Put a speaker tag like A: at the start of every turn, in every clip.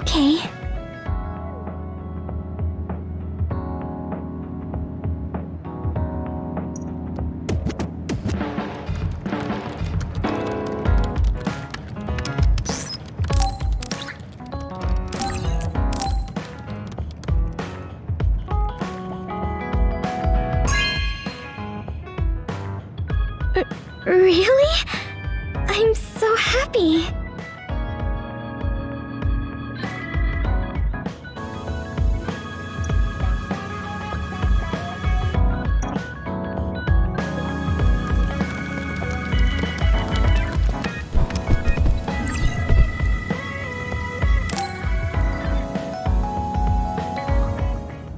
A: Okay. Really? I'm so happy.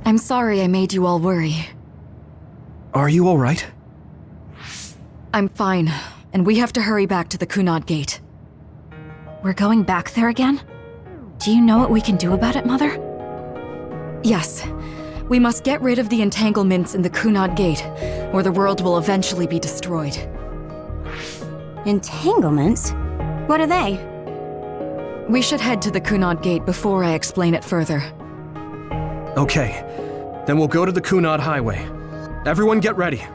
B: I'm sorry I made you all worry.
C: Are you alright?
B: I'm fine, and we have to hurry back to the Kunad Gate.
D: We're going back there again? Do you know what we can do about it, Mother?
B: Yes. We must get rid of the entanglements in the Kunad Gate, or the world will eventually be destroyed.
A: Entanglements? What are they?
B: We should head to the Kunad Gate before I explain it further.
C: Okay. Then we'll go to the Kunad Highway. Everyone get ready.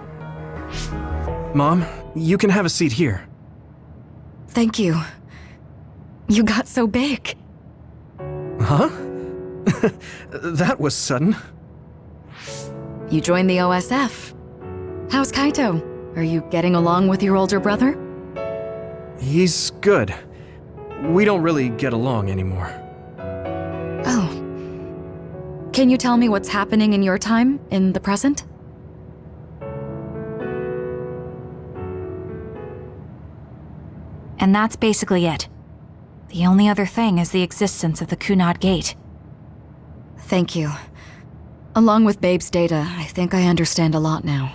C: Mom, you can have a seat here.
B: Thank you. You got so big.
C: Huh? That was sudden.
B: You joined the OSF. How's Kaito? Are you getting along with your older brother?
C: He's good. We don't really get along anymore.
B: Oh. Can you tell me what's happening in your time, in the present?
D: And that's basically it. The only other thing is the existence of the Kunad Gate.
B: Thank you. Along with Babe's data, I think I understand a lot now.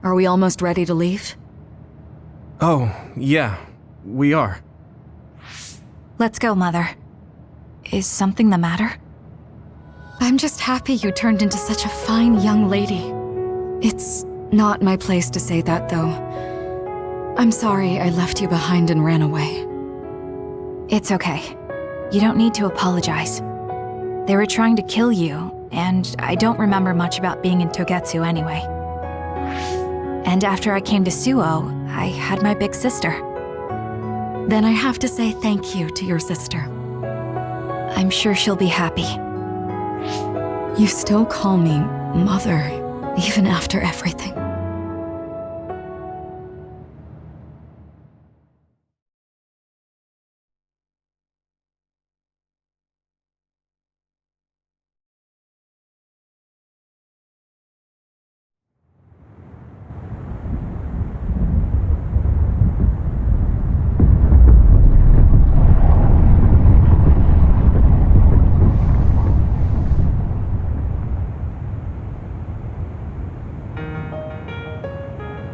B: Are we almost ready to leave?
C: Oh, yeah, we are.
D: Let's go, Mother. Is something the matter?
B: I'm just happy you turned into such a fine young lady. It's not my place to say that, though. I'm sorry I left you behind and ran away.
D: It's okay. You don't need to apologize. They were trying to kill you, and I don't remember much about being in Togetsu anyway. And after I came to Suo, I had my big sister.
B: Then I have to say thank you to your sister.
D: I'm sure she'll be happy.
B: You still call me Mother, even after everything.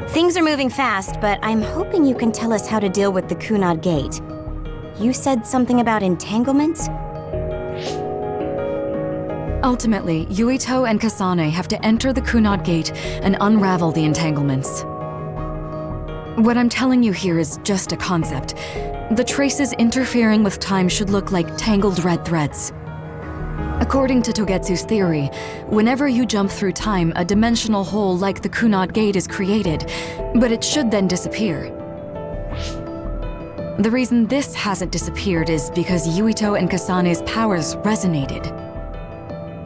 A: Things are moving fast, but I'm hoping you can tell us how to deal with the Kunad Gate. You said something about entanglements?
B: Ultimately, Yuito and Kasane have to enter the Kunad Gate and unravel the entanglements. What I'm telling you here is just a concept. The traces interfering with time should look like tangled red threads. According to Togetsu's theory, whenever you jump through time, a dimensional hole like the Kunad Gate is created, but it should then disappear. The reason this hasn't disappeared is because Yuito and Kasane's powers resonated.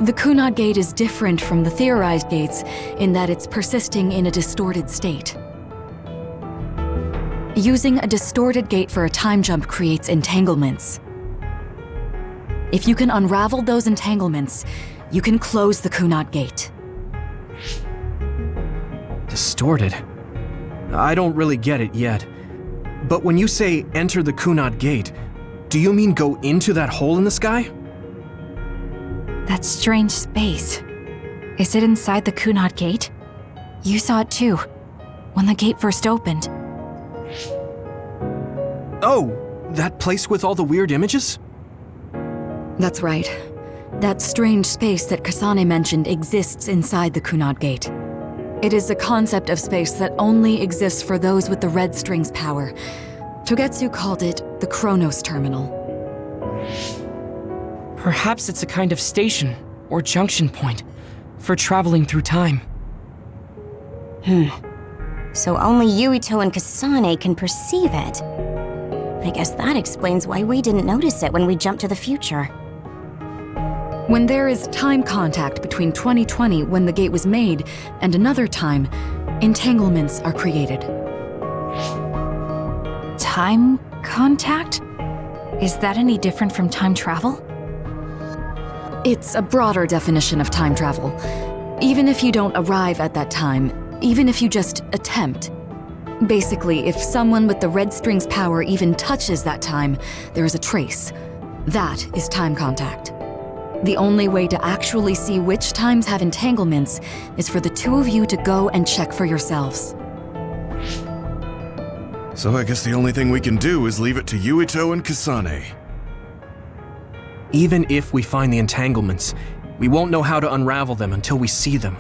B: The Kunad Gate is different from the theorized gates in that it's persisting in a distorted state. Using a distorted gate for a time jump creates entanglements. If you can unravel those entanglements, you can close the Kunad Gate.
C: Distorted? I don't really get it yet. But when you say enter the Kunad Gate, do you mean go into that hole in the sky?
D: That strange space. Is it inside the Kunad Gate? You saw it too, when the gate first opened.
C: Oh, that place with all the weird images?
B: That's right. That strange space that Kasane mentioned exists inside the Kunad Gate. It is a concept of space that only exists for those with the red string's power. Togetsu called it the Chronos Terminal.
E: Perhaps it's a kind of station or junction point for traveling through time.
A: So only Yuito and Kasane can perceive it. I guess that explains why we didn't notice it when we jumped to the future.
B: When there is time contact between 2020, when the gate was made, and another time, entanglements are created.
D: Time contact? Is that any different from time travel?
B: It's a broader definition of time travel. Even if you don't arrive at that time, even if you just attempt. Basically, if someone with the red string's power even touches that time, there is a trace. That is time contact. The only way to actually see which times have entanglements is for the two of you to go and check for yourselves.
F: So I guess the only thing we can do is leave it to Yuito and Kasane.
C: Even if we find the entanglements, we won't know how to unravel them until we see them.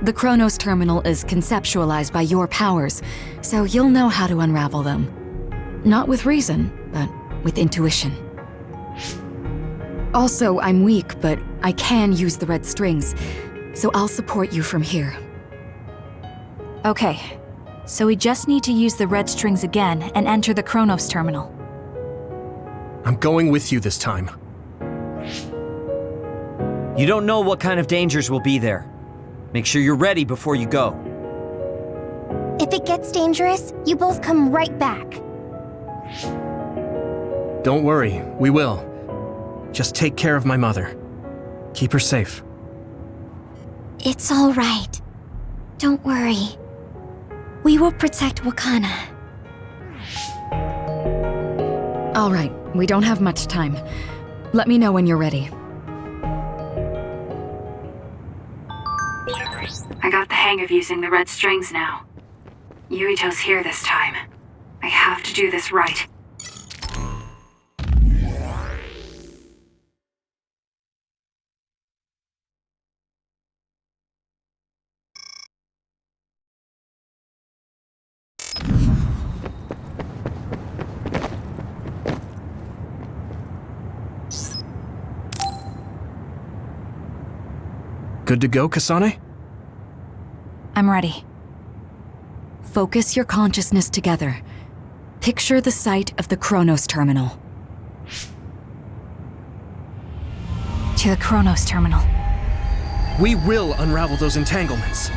B: The Chronos Terminal is conceptualized by your powers, so you'll know how to unravel them. Not with reason, but with intuition. Also, I'm weak, but I can use the red strings, so I'll support you from here.
D: Okay, so we just need to use the red strings again and enter the Chronos Terminal.
C: I'm going with you this time.
G: You don't know what kind of dangers will be there. Make sure you're ready before you go.
H: If it gets dangerous, you both come right back.
C: Don't worry, we will. Just take care of my mother. Keep her safe.
H: It's all right. Don't worry. We will protect Wakana.
B: All right, we don't have much time. Let me know when you're ready.
I: I got the hang of using the red strings now. Yuito's here this time. I have to do this right.
C: Good to go, Kasane?
D: I'm ready.
B: Focus your consciousness together. Picture the site of the Chronos Terminal.
D: To the Chronos Terminal.
C: We will unravel those entanglements.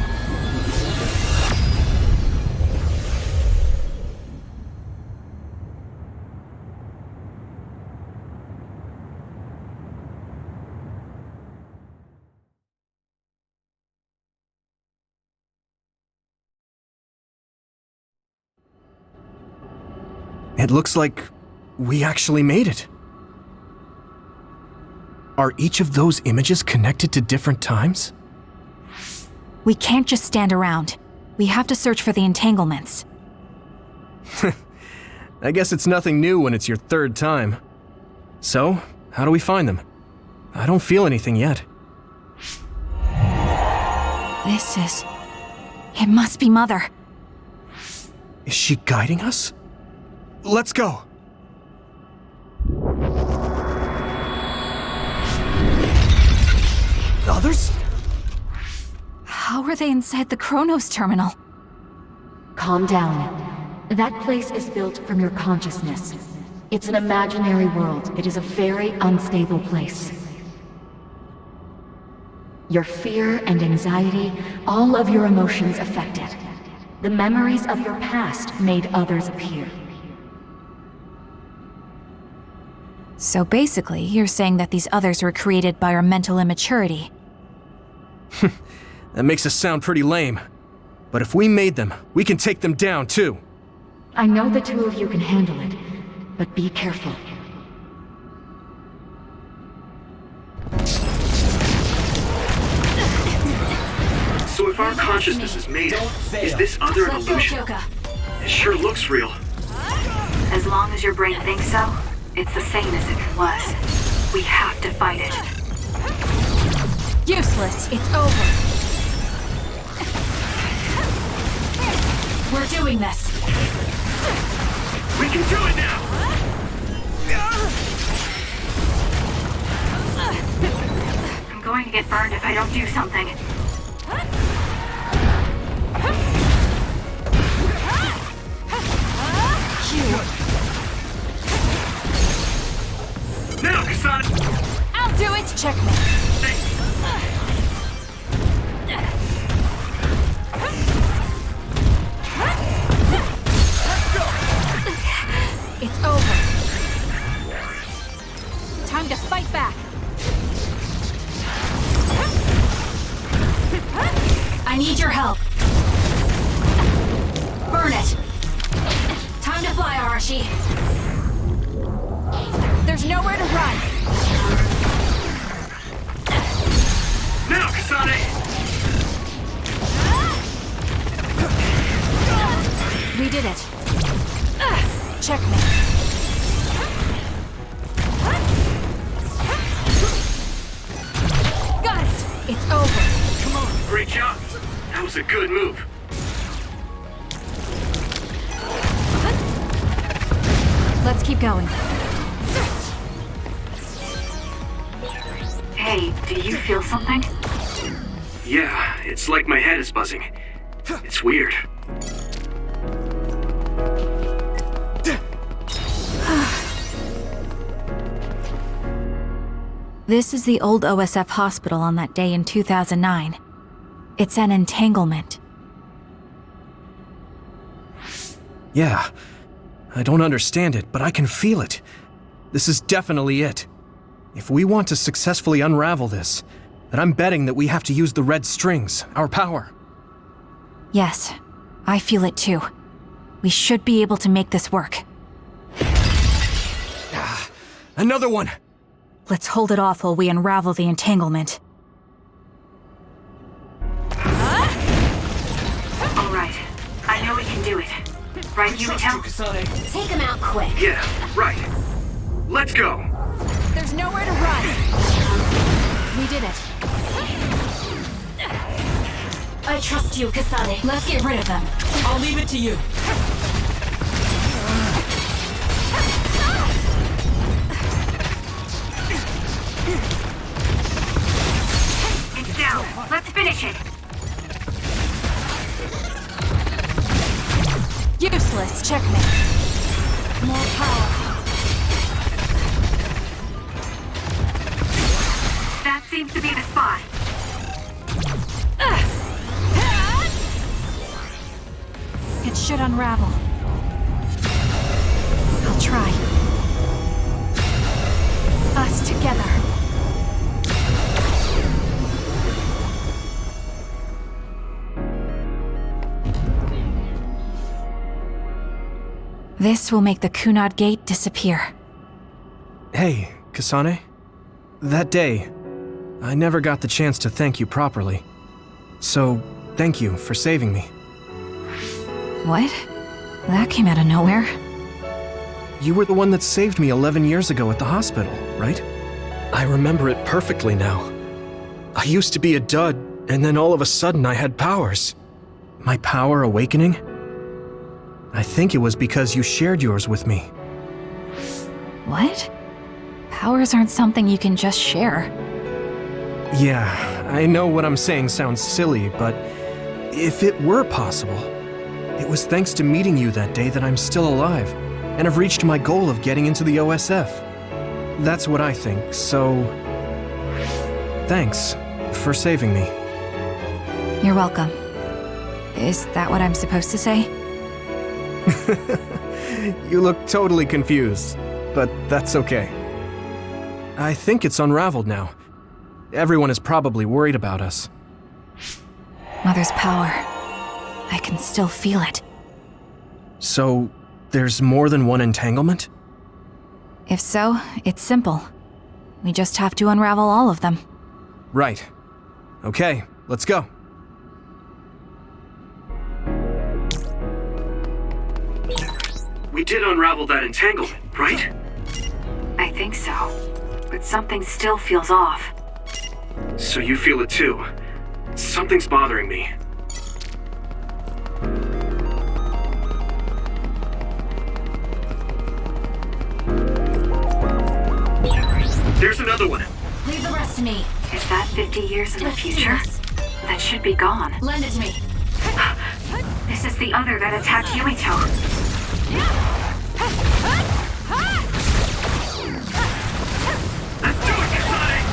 C: It looks like we actually made it. Are each of those images connected to different times?
D: We can't just stand around. We have to search for the entanglements.
C: I guess it's nothing new when it's your third time. So, how do we find them? I don't feel anything yet.
D: It must be Mother.
C: Is she guiding us? Let's go! The others?
D: How are they inside the Chronos Terminal?
J: Calm down. That place is built from your consciousness. It's an imaginary world. It is a very unstable place. Your fear and anxiety, all of your emotions affected. The memories of your past made others appear.
D: So basically, you're saying that these others were created by our mental immaturity.
C: That makes us sound pretty lame. But if we made them, we can take them down too.
J: I know the two of you can handle it, but be careful.
K: So if our consciousness is made, is this other an illusion? It sure looks real.
I: As long as your brain thinks so, it's the same as if it was. We have to fight it.
D: Useless. It's over. We're doing this.
K: We can do it now!
I: burned if I don't do something.
K: Now, Kasane!
D: I'll do it! Checkmate. It's over. Time to fight back. I need your help. Burn it. Time to fly, Arashi. There's nowhere to run.
K: Now, Kasane!
D: We did it. Checkmate. Got it. It's over.
K: Come on, great job. That was a good move.
D: Let's keep going.
I: Hey, do you feel something?
K: Yeah, it's like my head is buzzing. It's weird.
D: This is the old OSF hospital on that day in 2009. It's an entanglement.
C: Yeah. I don't understand it, but I can feel it. This is definitely it. If we want to successfully unravel this, then I'm betting that we have to use the red strings, our power.
D: Yes, I feel it too. We should be able to make this work.
C: Another one!
D: Let's hold it off while we unravel the entanglement.
I: All right. I know we can do it. Right, Yuito?
A: Take him out quick.
K: Yeah, right. Let's go.
D: There's nowhere to run. We did it.
A: I trust you, Kasane.
D: Let's get rid of them.
E: I'll leave it to you.
I: It's down. Let's finish it.
D: Useless. Checkmate. More power.
I: That seems to be the spot.
D: It should unravel. I'll try. Us together. This will make the Kunad Gate disappear.
C: Hey, Kasane. That day, I never got the chance to thank you properly. So, thank you for saving me.
D: What? That came out of nowhere.
C: You were the one that saved me 11 years ago at the hospital, right? I remember it perfectly now. I used to be a dud, and then all of a sudden I had powers. My power awakening? I think it was because you shared yours with me.
D: What? Powers aren't something you can just share.
C: Yeah, I know what I'm saying sounds silly, but if it were possible, it was thanks to meeting you that day that I'm still alive, and have reached my goal of getting into the OSF. That's what I think, so thanks for saving me.
D: You're welcome. Is that what I'm supposed to say?
C: You look totally confused, but that's okay. I think it's unraveled now. Everyone is probably worried about us.
D: Mother's power. I can still feel it.
C: So, there's more than one entanglement?
D: If so, it's simple. We just have to unravel all of them.
C: Right. Okay, let's go.
K: We did unravel that entanglement, right?
I: I think so. But something still feels off.
K: So you feel it too. Something's bothering me. There's another one.
A: Leave the rest
D: to me.
I: Is that 50 years in the future? That should be gone.
D: Lend it to me.
I: This is the other that attacked Yuito.
K: Let's do it, Kasane!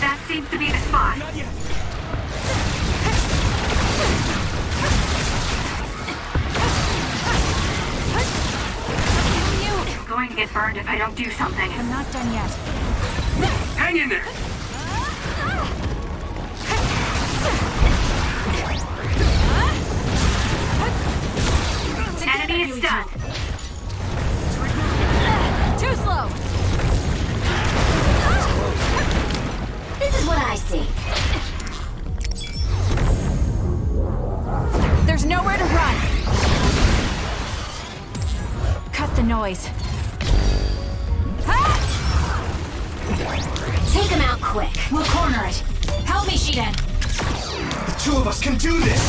I: That seems to be the spot. I'm going to get burned if I don't do something.
D: I'm not done yet.
K: Hang in there!
I: Enemy is stunned.
D: Too slow.
A: This is what I see.
D: There's nowhere to run. Cut the noise.
A: Take him out quick.
D: We'll corner it. Help me, Shiden.
C: The two of us can do this!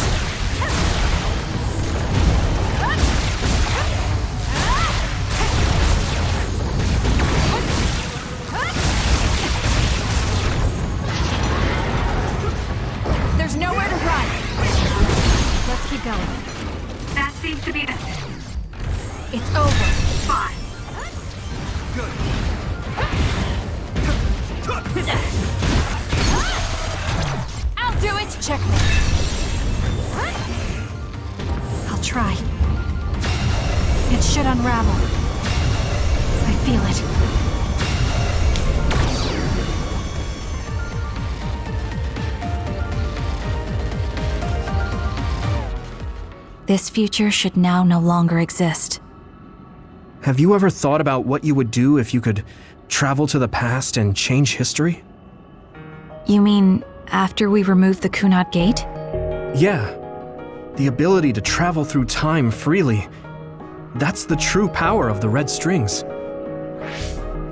D: There's nowhere to run. Let's keep going.
I: That seems to be the
D: It's over.
I: spot.
D: I'll do it. Check me. I'll try. It should unravel. I feel it. This future should now no longer exist.
C: Have you ever thought about what you would do if you could travel to the past and change history?
D: You mean after we remove the Kunad Gate?
C: Yeah. The ability to travel through time freely. That's the true power of the red strings.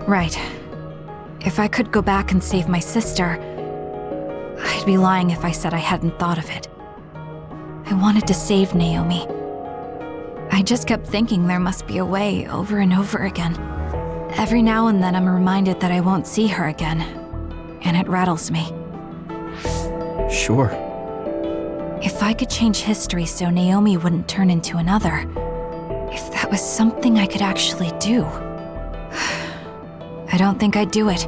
D: Right. If I could go back and save my sister, I'd be lying if I said I hadn't thought of it. I wanted to save Naomi. I just kept thinking there must be a way over and over again. Every now and then I'm reminded that I won't see her again, and it rattles me.
C: Sure.
D: If I could change history so Naomi wouldn't turn into another, if that was something I could actually do, I don't think I'd do it.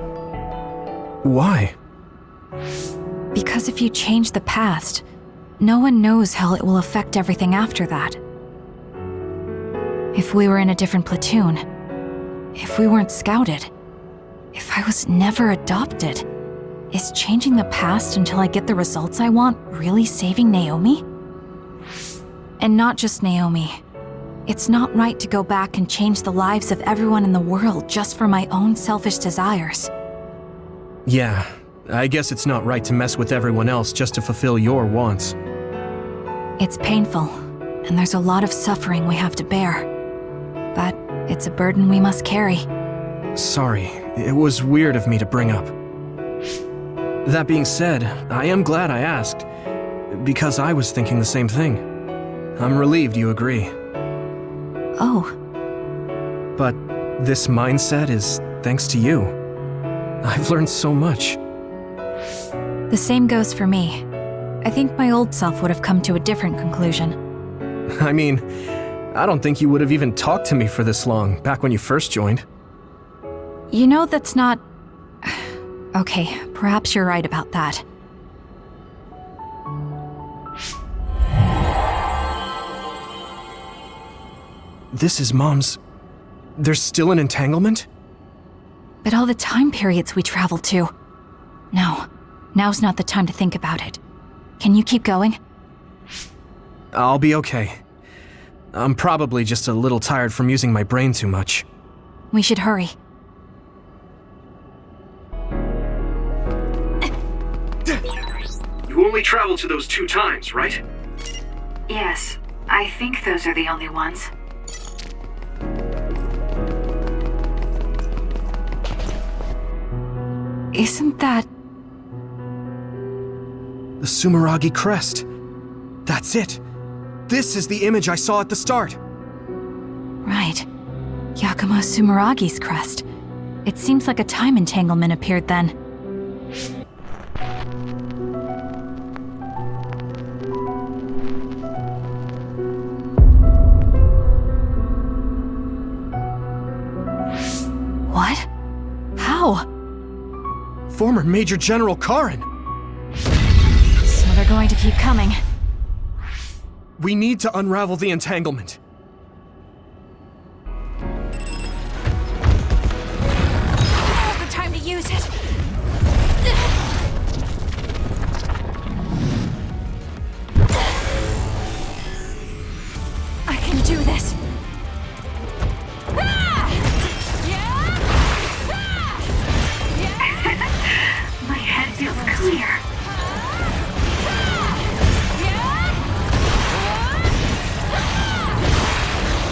C: Why?
D: Because if you change the past, no one knows how it will affect everything after that. If we were in a different platoon, if we weren't scouted, if I was never adopted, is changing the past until I get the results I want really saving Naomi? And not just Naomi. It's not right to go back and change the lives of everyone in the world just for my own selfish desires.
C: Yeah, I guess it's not right to mess with everyone else just to fulfill your wants.
D: It's painful, and there's a lot of suffering we have to bear. But it's a burden we must carry.
C: Sorry, it was weird of me to bring up. That being said, I am glad I asked, because I was thinking the same thing. I'm relieved you agree.
D: Oh.
C: But this mindset is thanks to you. I've learned so much.
D: The same goes for me. I think my old self would have come to a different conclusion.
C: I mean, I don't think you would have even talked to me for this long, back when you first joined.
D: You know that's not... Okay, perhaps you're right about that.
C: This is Mom's... There's still an entanglement?
D: But all the time periods we travel to... No, now's not the time to think about it. Can you keep going?
C: I'll be okay. I'm probably just a little tired from using my brain too much.
D: We should hurry.
K: You only traveled to those 2 times, right?
I: Yes, I think those are the only ones.
D: Isn't that...
C: The Sumeragi crest. That's it. This is the image I saw at the start.
D: Right. Yakumo Sumeragi's crest. It seems like a time entanglement appeared then. What? How?
C: Former Major General Karin!
D: So they're going to keep coming.
C: We need to unravel the entanglement.
D: Now's the time to use it. I can do this.
I: My head feels clear.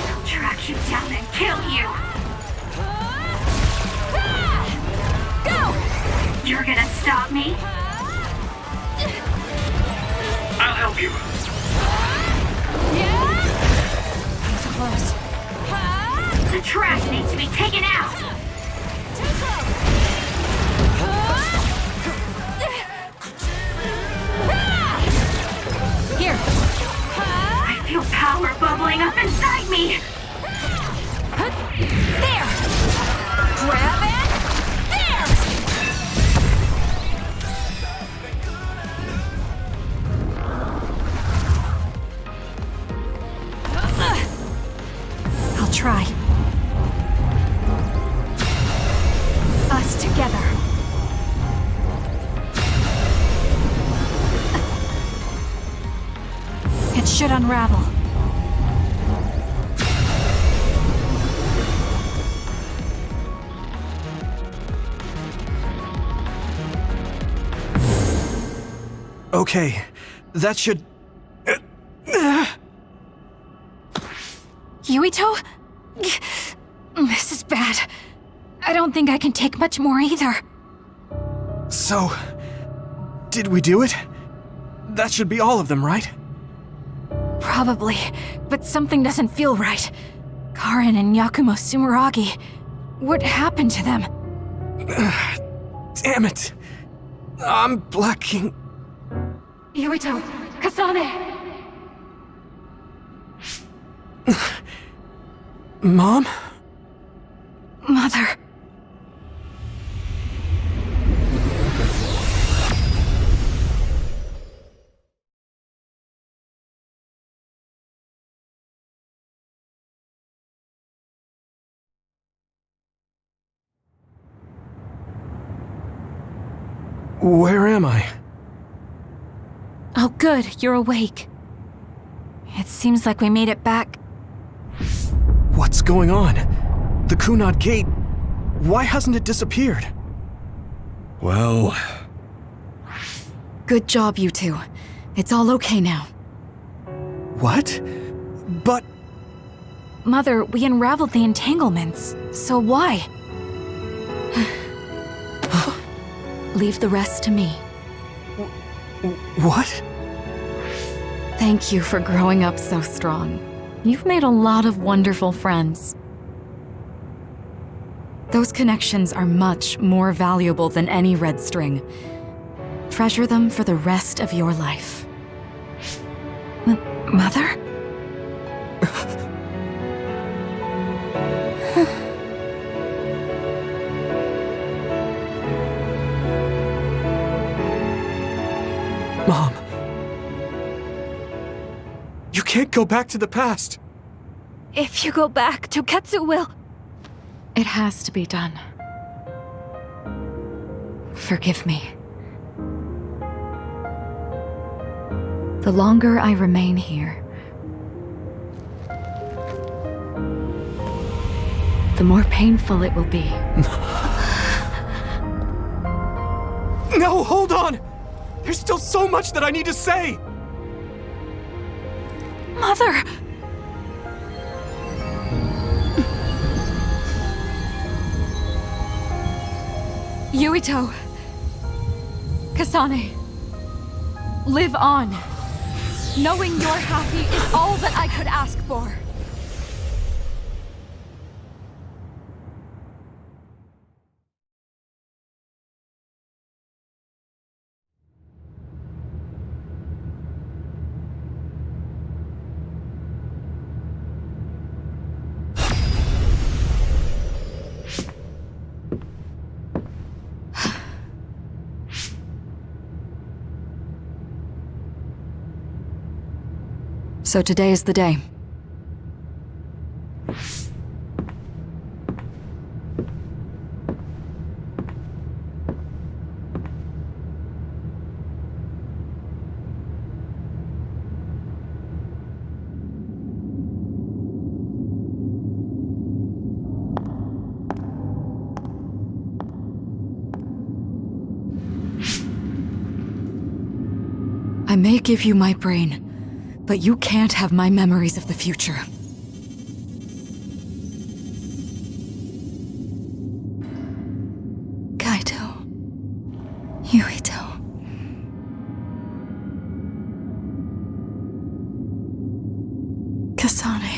I: I'll track you down and kill you.
D: Go!
I: You're gonna stop me?
K: I'll help you.
D: So close.
I: The trash needs to be taken out.
D: Here.
I: I feel power bubbling up inside me.
D: There! Grab it! There! I'll try. Us together. It should unravel.
C: Okay, that should...
D: Yuito? This is bad. I don't think I can take much more either.
C: So... did we do it? That should be all of them, right?
D: Probably, but something doesn't feel right. Karin and Yakumo Sumeragi. What happened to them?
C: Damn it! I'm blacking...
J: Yuito! Kasane!
C: Mom?
D: Mother.
C: Where am I?
D: Oh good, you're awake. It seems like we made it back.
C: What's going on? The Kunad Gate... why hasn't it disappeared?
F: Well...
B: Good job, you two. It's all okay now.
C: What? But...
D: Mother, we unraveled the entanglements. So why?
B: Leave the rest to me.
C: What?
B: Thank you for growing up so strong. You've made a lot of wonderful friends. Those connections are much more valuable than any red string. Treasure them for the rest of your life.
D: Mother?
C: Mom. You can't go back to the past.
D: If you go back, Toketsu will...
B: It has to be done. Forgive me. The longer I remain here, the more painful it will be.
C: No, hold on! There's still so much that I need to say!
D: Mother!
B: Yuito! Kasane! Live on! Knowing you're happy is all that I could ask for. So today is the day. I may give you my brain, but you can't have my memories of the future. Kaito. Yuito. Kasane.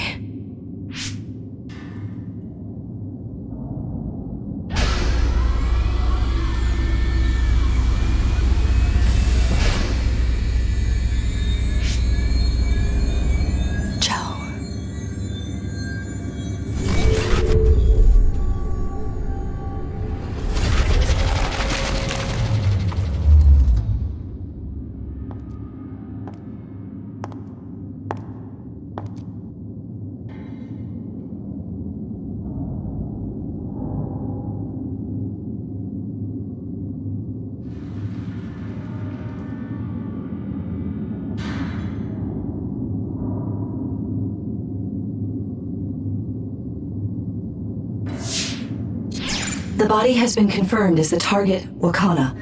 L: The body has been confirmed as the target, Wakana.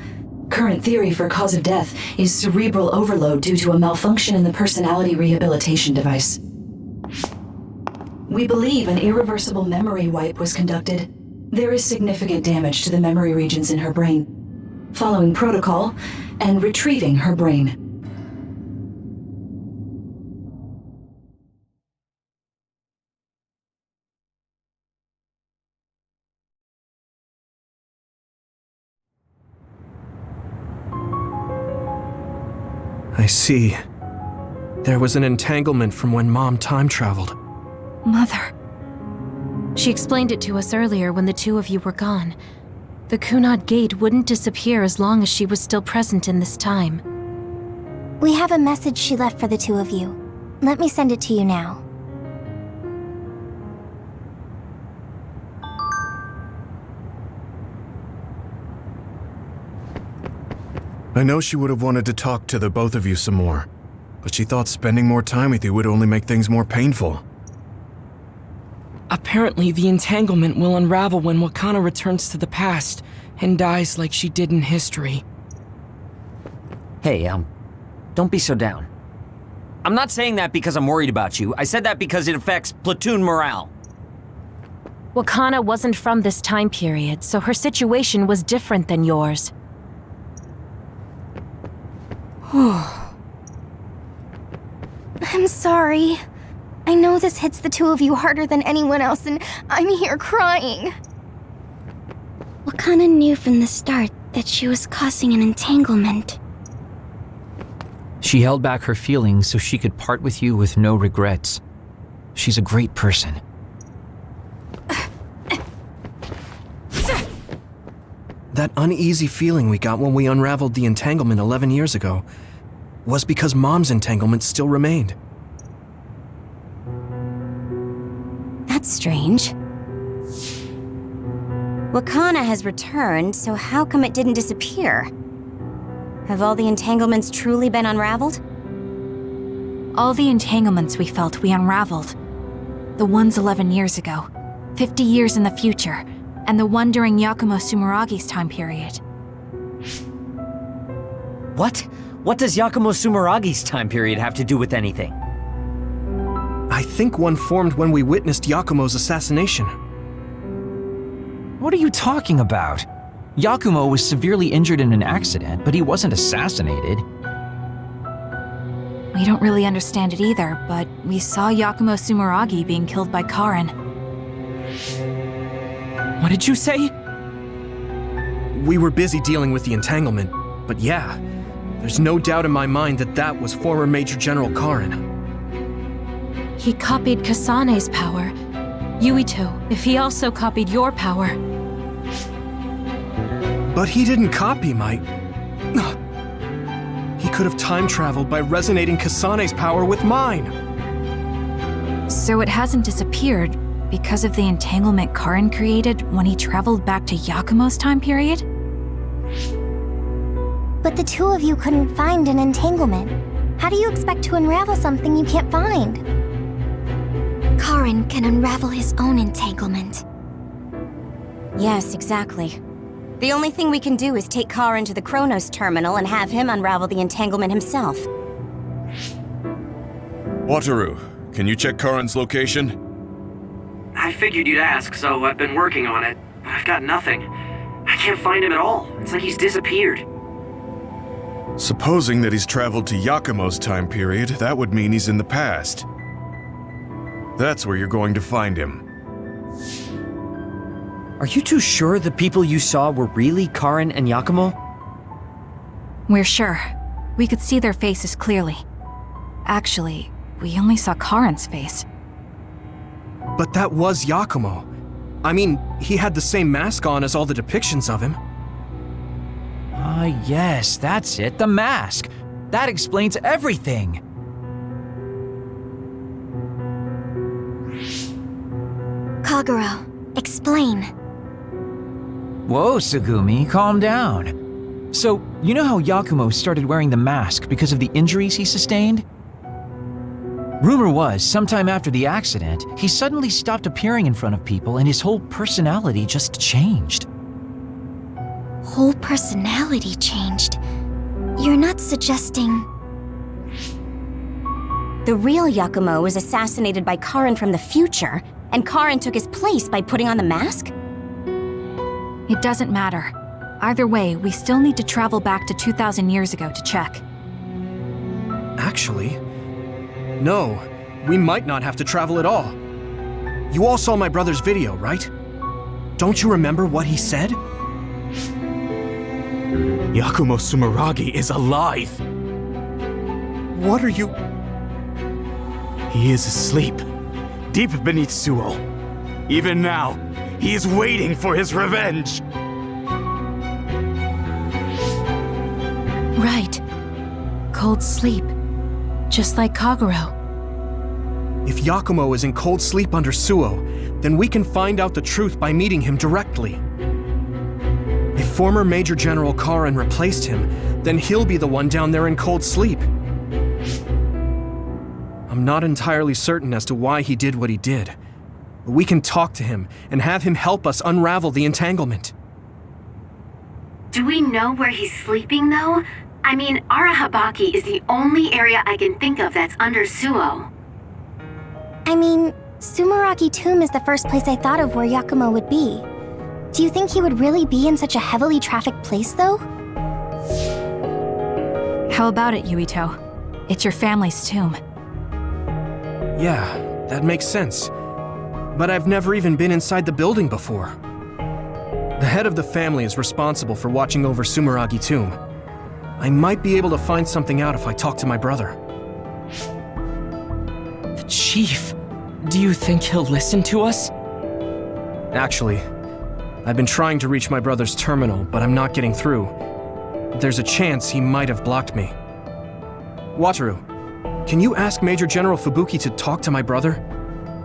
L: Current theory for cause of death is cerebral overload due to a malfunction in the personality rehabilitation device. We believe an irreversible memory wipe was conducted. There is significant damage to the memory regions in her brain. Following protocol and retrieving her brain.
C: I see. There was an entanglement from when Mom time traveled.
D: Mother. She explained it to us earlier when the two of you were gone. The Kunad Gate wouldn't disappear as long as she was still present in this time.
H: We have a message she left for the two of you. Let me send it to you now.
F: I know she would have wanted to talk to the both of you some more, but she thought spending more time with you would only make things more painful.
E: Apparently, the entanglement will unravel when Wakana returns to the past and dies like she did in history.
G: Hey, don't be so down. I'm not saying that because I'm worried about you. I said that because it affects platoon morale.
D: Wakana wasn't from this time period, so her situation was different than yours.
H: I'm sorry. I know this hits the two of you harder than anyone else, and I'm here crying. Wakana knew from the start that she was causing an entanglement.
M: She held back her feelings so she could part with you with no regrets. She's a great person.
C: That uneasy feeling we got when we unraveled the entanglement 11 years ago was because Mom's entanglement still remained.
A: That's strange. Wakana has returned, so how come it didn't disappear? Have all the entanglements truly been unraveled?
D: All the entanglements we felt we unraveled. The ones 11 years ago, 50 years in the future, and the one during Yakumo Sumeragi's time period.
G: What? What does Yakumo Sumeragi's time period have to do with anything?
C: I think one formed when we witnessed Yakumo's assassination.
M: What are you talking about? Yakumo was severely injured in an accident, but he wasn't assassinated.
D: We don't really understand it either, but we saw Yakumo Sumeragi being killed by Karen.
E: What did you say?
C: We were busy dealing with the entanglement, but yeah, there's no doubt in my mind that that was former Major General Karen.
D: He copied Kasane's power. Yuito, if he also copied your power.
C: But he didn't copy my... He could have time traveled by resonating Kasane's power with mine.
D: So it hasn't disappeared because of the entanglement Karin created when he traveled back to Yakumo's time period?
H: But the two of you couldn't find an entanglement. How do you expect to unravel something you can't find?
A: Karin can unravel his own entanglement. Yes, exactly. The only thing we can do is take Karin to the Chronos terminal and have him unravel the entanglement himself.
F: Wataru, can you check Karin's location?
K: I figured you'd ask, so I've been working on it, but I've got nothing. I can't find him at all. It's like he's disappeared.
F: Supposing that he's traveled to Yakumo's time period, that would mean he's in the past. That's where you're going to find him.
G: Are you too sure the people you saw were really Karin and Yakumo?
D: We're sure. We could see their faces clearly. Actually, we only saw Karin's face.
C: But that was Yakumo. I mean, he had the same mask on as all the depictions of him.
M: Ah, yes, that's it, the mask. That explains everything.
H: Kagero, explain.
M: Whoa, Tsugumi, calm down. So, you know how Yakumo started wearing the mask because of the injuries he sustained? Rumor was, sometime after the accident, he suddenly stopped appearing in front of people and his whole personality just changed.
H: Whole personality changed. You're not suggesting...
A: The real Yakumo was assassinated by Karin from the future, and Karin took his place by putting on the mask?
D: It doesn't matter. Either way, we still need to travel back to 2,000 years ago to check.
C: Actually, no. We might not have to travel at all. You all saw my brother's video, right? Don't you remember what he said?
N: Yakumo Sumeragi is alive!
C: What are you...
N: He is asleep, deep beneath Suo. Even now, he is waiting for his revenge!
D: Right. Cold sleep. Just like Kagero.
C: If Yakumo is in cold sleep under Suo, then we can find out the truth by meeting him directly. If former Major General Karin replaced him, then he'll be the one down there in cold sleep. I'm not entirely certain as to why he did what he did, but we can talk to him and have him help us unravel the entanglement.
I: Do we know where he's sleeping, though? I mean, Arahabaki is the only area I can think of that's under Suo.
H: I mean, Sumeragi Tomb is the first place I thought of where Yakumo would be. Do you think he would really be in such a heavily trafficked place, though?
D: How about it, Yuito? It's your family's tomb.
C: Yeah, that makes sense. But I've never even been inside the building before. The head of the family is responsible for watching over Sumeragi Tomb. I might be able to find something out if I talk to my brother.
E: The chief. Do you think he'll listen to us?
C: Actually, I've been trying to reach my brother's terminal, but I'm not getting through. There's a chance he might have blocked me. Wataru, can you ask Major General Fubuki to talk to my brother?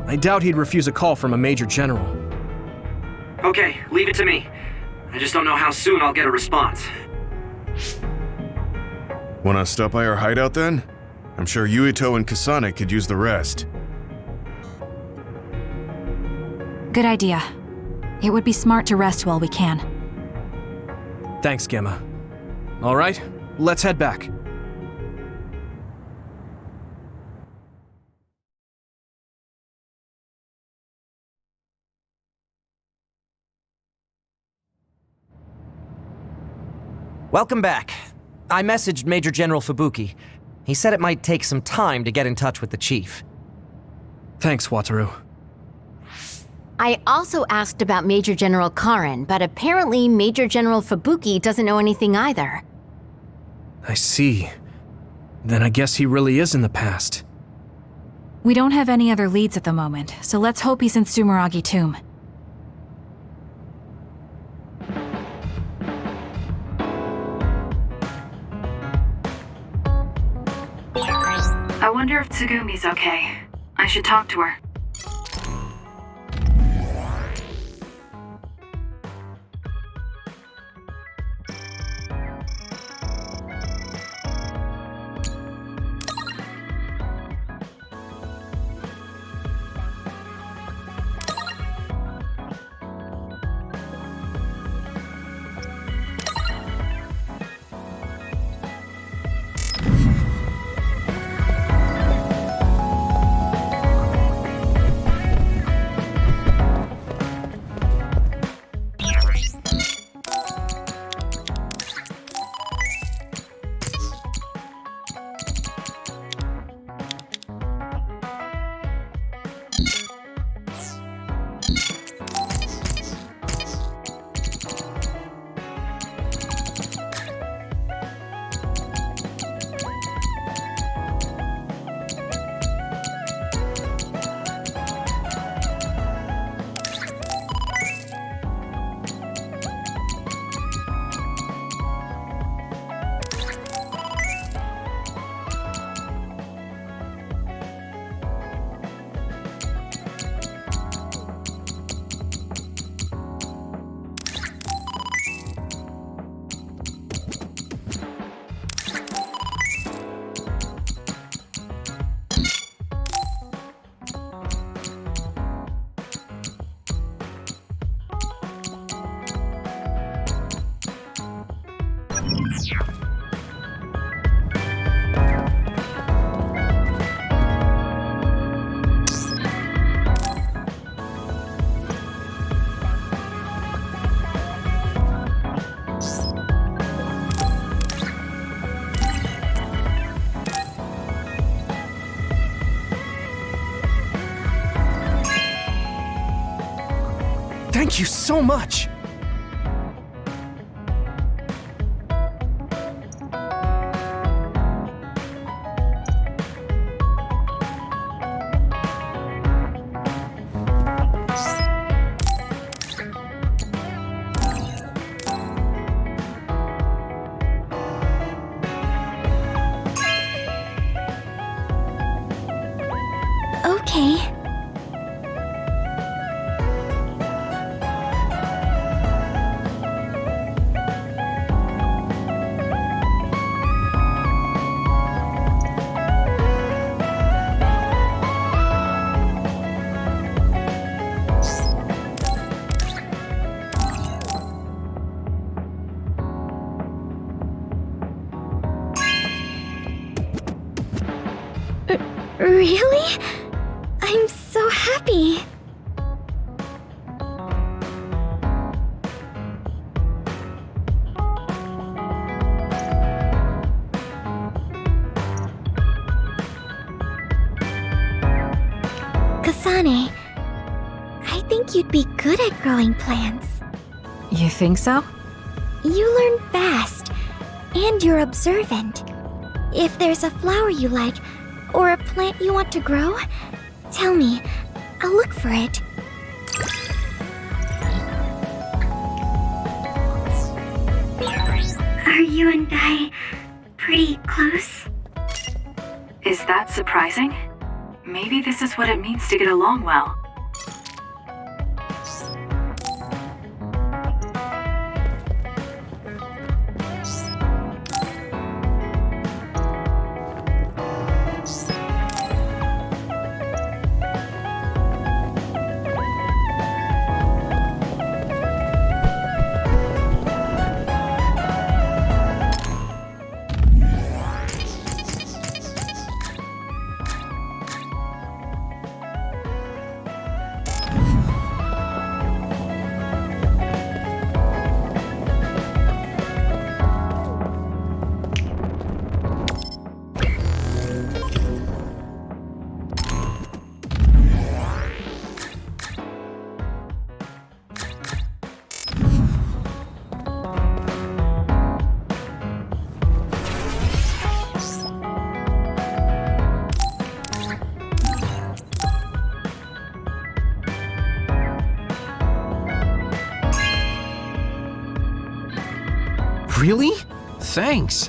C: I doubt he'd refuse a call from a Major General.
K: Okay, leave it to me. I just don't know how soon I'll get a response.
F: Wanna stop by our hideout then? I'm sure Yuito and Kasane could use the rest.
D: Good idea. It would be smart to rest while we can.
C: Thanks, Gemma. All right, let's head back.
G: Welcome back. I messaged Major General Fubuki. He said it might take some time to get in touch with the chief.
C: Thanks, Wataru.
O: I also asked about Major General Karin, but apparently Major General Fubuki doesn't know anything either.
C: I see. Then I guess he really is in the past.
D: We don't have any other leads at the moment, so let's hope he's in Sumeragi Tomb.
I: I wonder if Tsugumi's okay. I should talk to her.
C: Thank you so much!
H: Okay. Really? I'm so happy. Kasane, I think you'd be good at growing plants.
D: You think so?
H: You learn fast, and you're observant. If there's a flower you like, or a plant you want to grow, tell me. I'll look for it.
I: Are you and I pretty close?
P: Is that surprising? Maybe this is what it means to get along well.
M: Really? Thanks.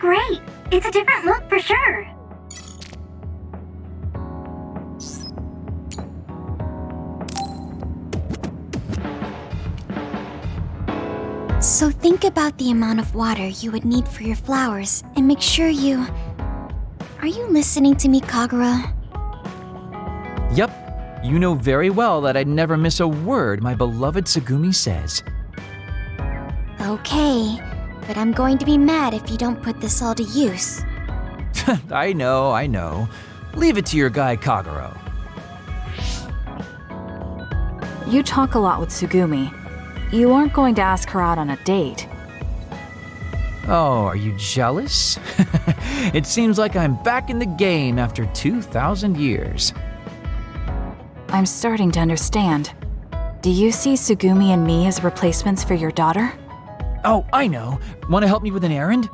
I: great. It's a different look for sure.
H: So think about the amount of water you would need for your flowers and make sure you... Are you listening to me, Kagura?
M: Yep. You know very well that I'd never miss a word my beloved Tsugumi says.
H: Okay, but I'm going to be mad if you don't put this all to use.
M: I know. Leave it to your guy Kaguro.
D: You talk a lot with Tsugumi. You aren't going to ask her out on a date.
M: Oh, are you jealous? It seems like I'm back in the game after 2,000 years.
D: I'm starting to understand. Do you see Tsugumi and me as replacements for your daughter?
M: Oh, I know. Want to help me with an errand?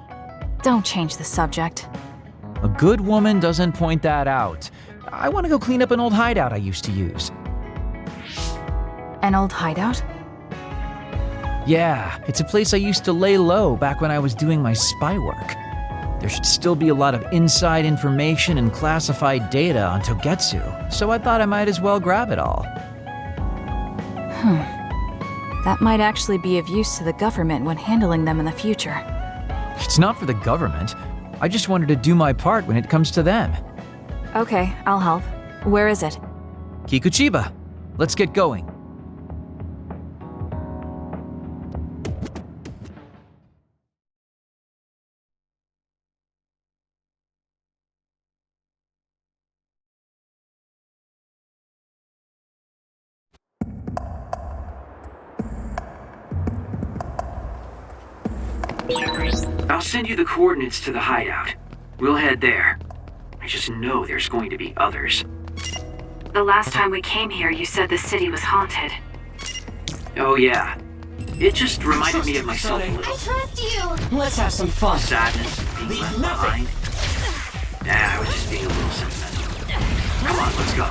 D: Don't change the subject.
M: A good woman doesn't point that out. I want to go clean up an old hideout I used to use.
D: An old hideout?
M: Yeah, it's a place I used to lay low back when I was doing my spy work. There should still be a lot of inside information and classified data on Togetsu, so I thought I might as well grab it all.
D: That might actually be of use to the government when handling them in the future.
M: It's not for the government. I just wanted to do my part when it comes to them.
D: Okay, I'll help. Where is it?
M: Kikuchiba, let's get going.
K: I'll send you the coordinates to the hideout. We'll head there. I just know there's going to be others.
P: The last time we came here, you said the city was haunted.
K: Oh yeah. It just reminded me of myself a little.
H: I trust you!
E: Let's have some fun.
K: Sadness, being left behind. I was just being a little sentimental. Come on, let's go.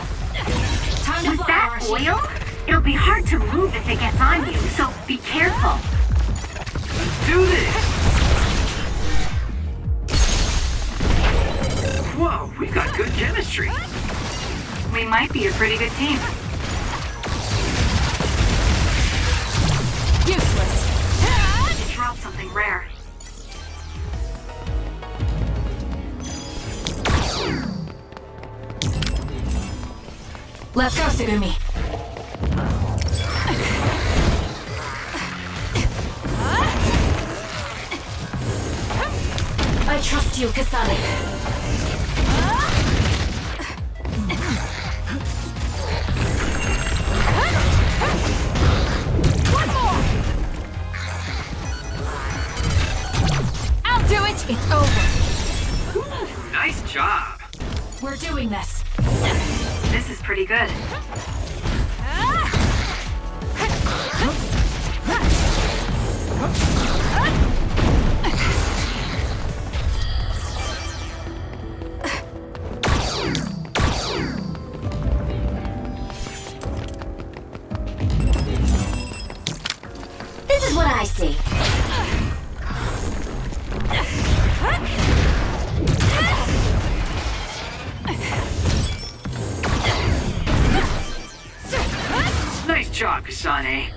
I: Was that oil? It'll be hard to move if it gets on you, so be careful.
K: Let's do this! Whoa, we've got good chemistry.
P: We might be a pretty good team.
D: Useless.
P: You dropped something rare.
D: Let's go, Tsugumi.
L: I trust you, Kasane.
D: I'll do it! It's over.
K: Ooh, nice job.
D: We're doing this.
P: This is pretty good.
A: This is what I see.
K: Nice job, Kasane.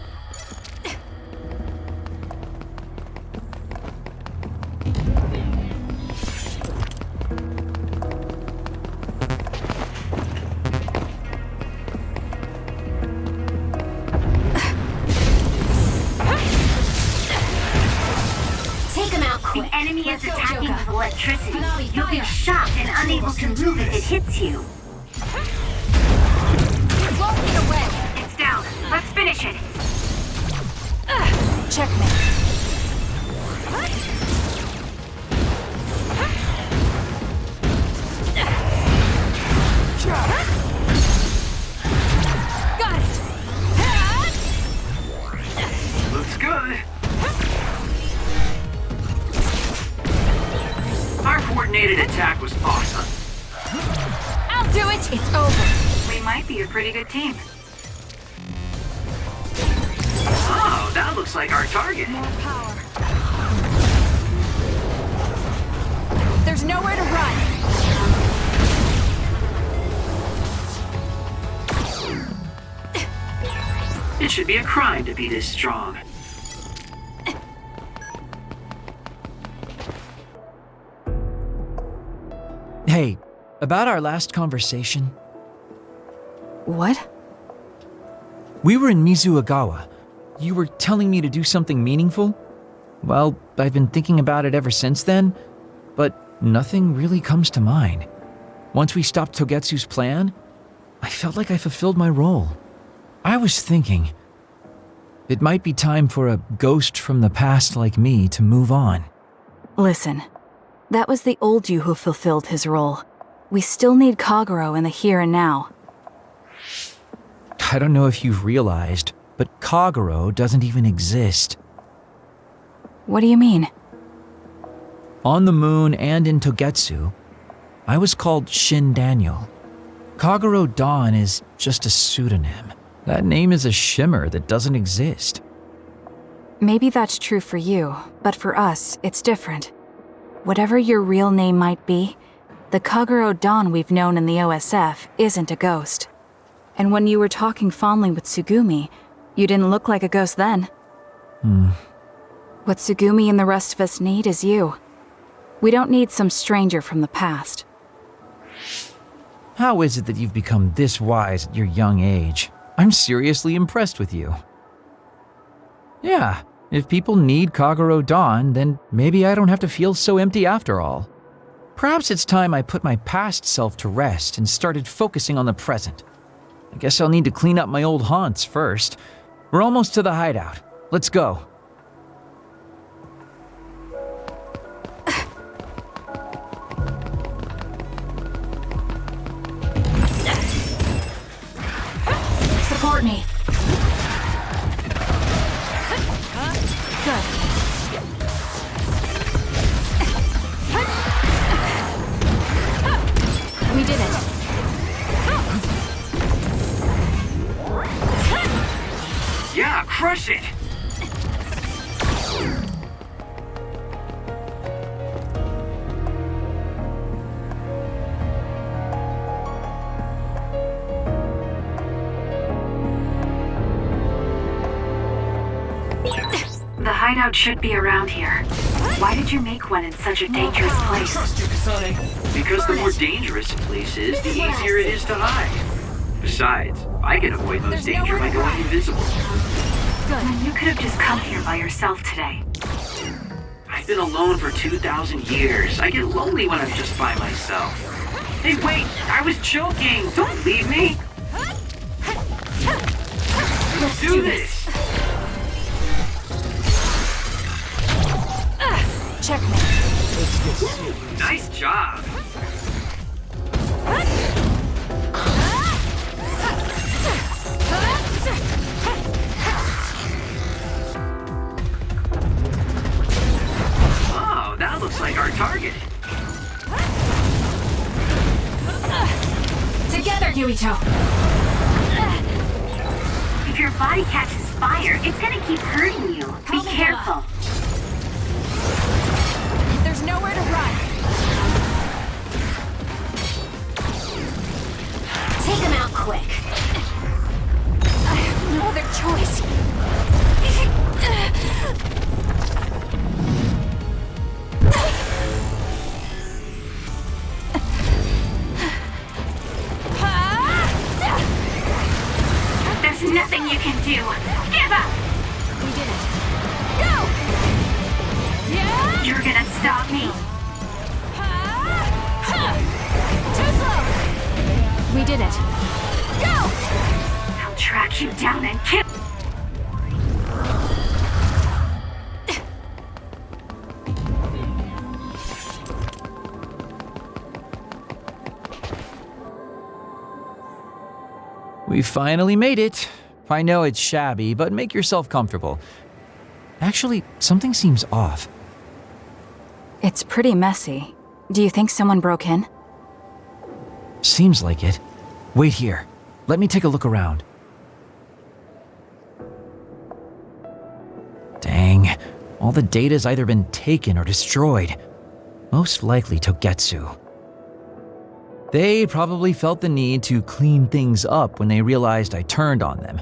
A: Take him out quick.
I: The enemy is attacking
A: Joker.
I: with electricity.
A: Konami,
I: You'll be
A: fire.
I: shocked and unable to move if it hits you.
D: Won't get away.
P: It's down. Let's finish it.
D: Checkmate. Got it.
K: Looks good. Our coordinated attack was awesome.
D: I'll do it. It's over.
P: We might be a pretty good team.
K: Oh, that looks like our target.
D: More power. There's nowhere to run!
K: It should be a crime to be this strong.
M: Hey, about our last conversation.
D: What?
M: We were in Mizuagawa. You were telling me to do something meaningful? Well, I've been thinking about it ever since then, but nothing really comes to mind. Once we stopped Togetsu's plan, I felt like I fulfilled my role. I was thinking, it might be time for a ghost from the past like me to move on.
D: Listen, that was the old you who fulfilled his role. We still need Kagero in the here and now.
M: I don't know if you've realized, but Kagero doesn't even exist.
D: What do you mean?
M: On the moon and in Togetsu, I was called Shin Daniel. Kagero Dawn is just a pseudonym. That name is a shimmer that doesn't exist.
D: Maybe that's true for you, but for us, it's different. Whatever your real name might be, the Kagero Dawn we've known in the OSF isn't a ghost. And when you were talking fondly with Tsugumi, you didn't look like a ghost then. What Tsugumi and the rest of us need is you. We don't need some stranger from the past.
M: How is it that you've become this wise at your young age? I'm seriously impressed with you. Yeah, if people need Kagero Dawn, then maybe I don't have to feel so empty after all. Perhaps it's time I put my past self to rest and started focusing on the present. I guess I'll need to clean up my old haunts first. We're almost to the hideout. Let's go.
D: Support me. Good. We did it.
K: Yeah, crush it!
P: The hideout should be around here. Why did you make one in such a dangerous place?
K: Trust you, Kasane. Because the more dangerous a place is, the easier it is to hide. Besides, I can avoid most danger by going invisible.
P: Good. You could have just come here by yourself today.
K: I've been alone for 2,000 years. I get lonely when I'm just by myself. Hey, wait! I was joking! Don't leave me!
D: Let's
K: do this!
D: Checkmate.
K: Nice job! Oh, that looks like our target.
D: Together, Yuito.
I: If your body catches fire, it's gonna keep hurting you. Be careful.
D: There's nowhere to run.
I: Take him out quick.
D: I have no other choice.
I: There's nothing you can do. Give up!
D: We did it. Go! Yeah!
I: You're gonna stop me.
D: Too slow! We did it. Go!
I: I'll track you down and kill.
M: We finally made it. I know it's shabby, but make yourself comfortable. Actually, something seems off.
D: It's pretty messy. Do you think someone broke in?
M: Seems like it. Wait here. Let me take a look around. Dang. All the data's either been taken or destroyed. Most likely Togetsu. They probably felt the need to clean things up when they realized I turned on them.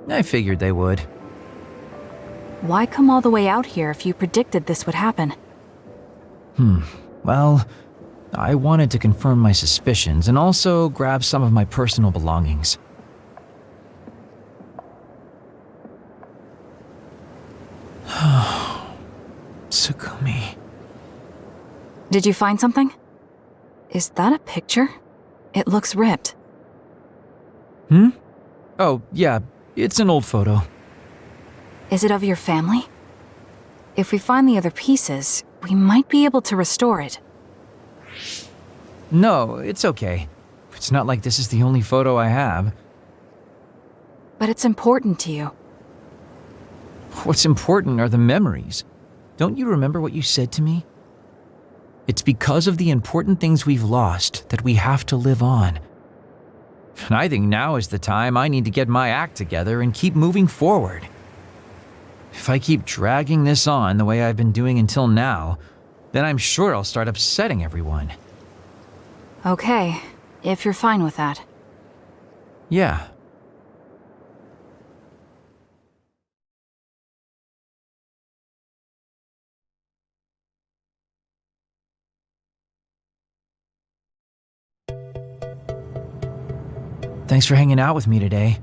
M: I figured they would.
D: Why come all the way out here if you predicted this would happen?
M: Well, I wanted to confirm my suspicions and also grab some of my personal belongings. Tsugumi.
D: Did you find something? Is that a picture? It looks ripped.
M: Oh, yeah, it's an old photo.
D: Is it of your family? If we find the other pieces, we might be able to restore it.
M: No, it's okay. It's not like this is the only photo I have.
D: But it's important to you.
M: What's important are the memories. Don't you remember what you said to me? It's because of the important things we've lost that we have to live on. And I think now is the time I need to get my act together and keep moving forward. If I keep dragging this on the way I've been doing until now, then I'm sure I'll start upsetting everyone.
D: Okay, if you're fine with that.
M: Yeah. Thanks for hanging out with me today.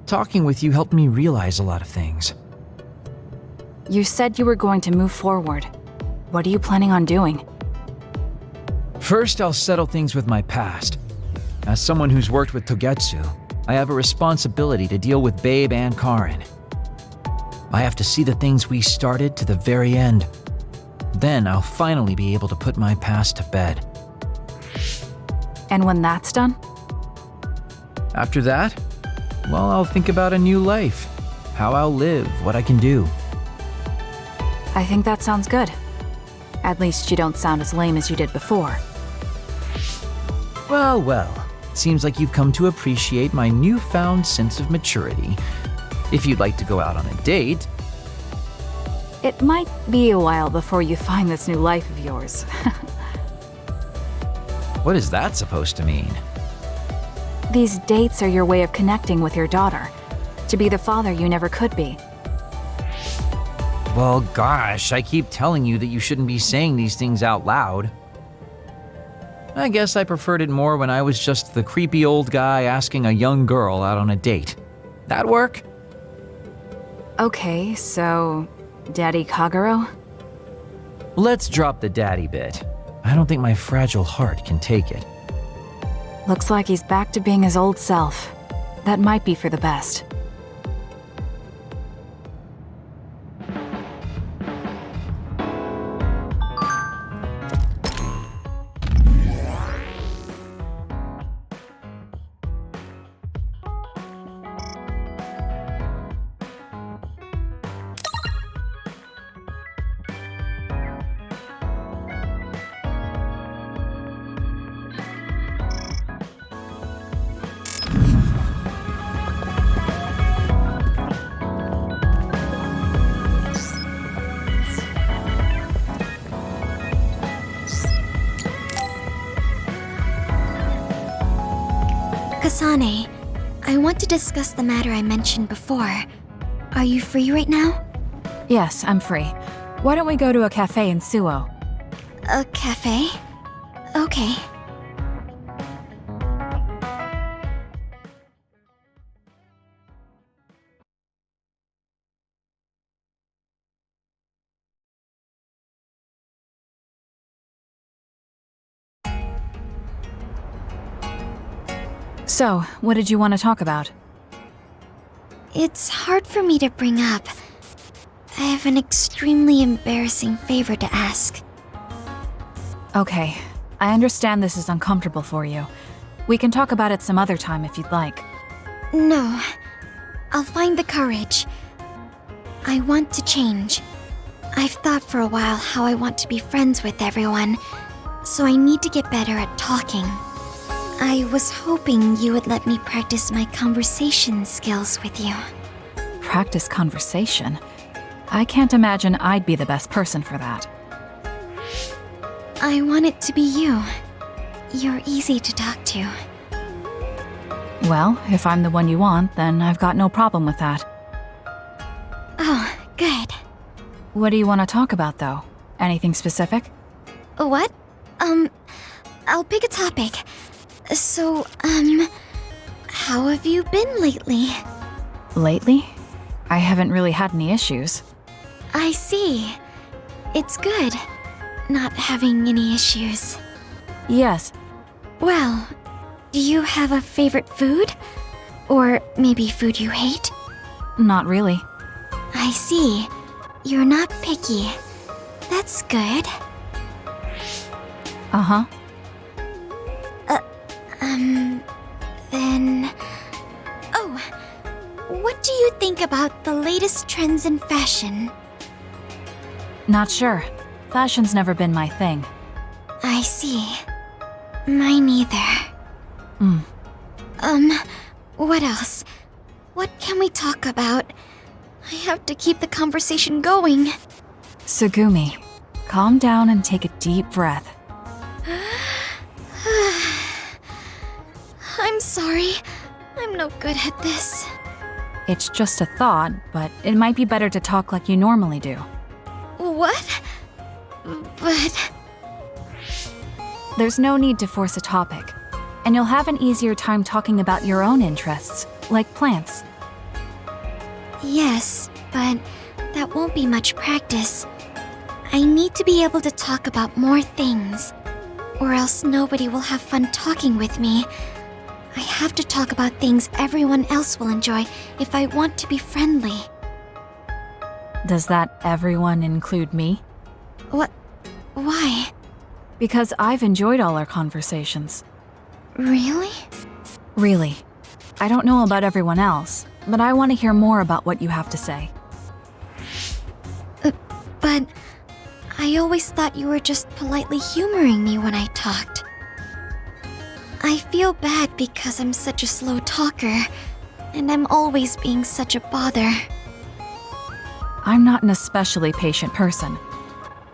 M: Talking with you helped me realize a lot of things.
D: You said you were going to move forward. What are you planning on doing?
M: First, I'll settle things with my past. As someone who's worked with Togetsu, I have a responsibility to deal with Babe and Karen. I have to see the things we started to the very end. Then I'll finally be able to put my past to bed.
D: And when that's done?
M: After that, well, I'll think about a new life. How I'll live, what I can do.
D: I think that sounds good. At least you don't sound as lame as you did before.
M: Well, well. Seems like you've come to appreciate my newfound sense of maturity. If you'd like to go out on a date...
D: It might be a while before you find this new life of yours.
M: What is that supposed to mean?
D: These dates are your way of connecting with your daughter. To be the father you never could be.
M: Well, gosh, I keep telling you that you shouldn't be saying these things out loud. I guess I preferred it more when I was just the creepy old guy asking a young girl out on a date. That work?
D: Okay, so... Daddy Kagero?
M: Let's drop the daddy bit. I don't think my fragile heart can take it.
D: Looks like he's back to being his old self. That might be for the best.
H: Kasane, I want to discuss the matter I mentioned before. Are you free right now?
D: Yes, I'm free. Why don't we go to a cafe in Suo?
H: A cafe? Okay.
D: So, what did you want to talk about?
H: It's hard for me to bring up. I have an extremely embarrassing favor to ask.
D: Okay, I understand this is uncomfortable for you. We can talk about it some other time if you'd like.
H: No. I'll find the courage. I want to change. I've thought for a while how I want to be friends with everyone, so I need to get better at talking. I was hoping you would let me practice my conversation skills with you.
D: Practice conversation? I can't imagine I'd be the best person for that.
H: I want it to be you. You're easy to talk to.
D: Well, if I'm the one you want, then I've got no problem with that.
H: Oh, good.
D: What do you want to talk about, though? Anything specific?
H: What? I'll pick a topic. So, how have you been lately?
D: Lately? I haven't really had any issues.
H: I see. It's good, not having any issues.
D: Yes.
H: Well, do you have a favorite food? Or maybe food you hate?
D: Not really.
H: I see. You're not picky. That's good.
D: Uh-huh.
H: Then... Oh, what do you think about the latest trends in fashion?
D: Not sure. Fashion's never been my thing.
H: I see. Mine either. What else? What can we talk about? I have to keep the conversation going.
D: Sugumi, calm down and take a deep breath.
H: I'm sorry. I'm no good at this.
D: It's just a thought, but it might be better to talk like you normally do.
H: What? But...
D: There's no need to force a topic, and you'll have an easier time talking about your own interests, like plants.
H: Yes, but that won't be much practice. I need to be able to talk about more things, or else nobody will have fun talking with me. I have to talk about things everyone else will enjoy if I want to be friendly.
D: Does that everyone include me?
H: What? Why?
D: Because I've enjoyed all our conversations.
H: Really?
D: Really. I don't know about everyone else, but I want to hear more about what you have to say.
H: But I always thought you were just politely humoring me when I talked. I feel bad because I'm such a slow talker, and I'm always being such a bother.
D: I'm not an especially patient person.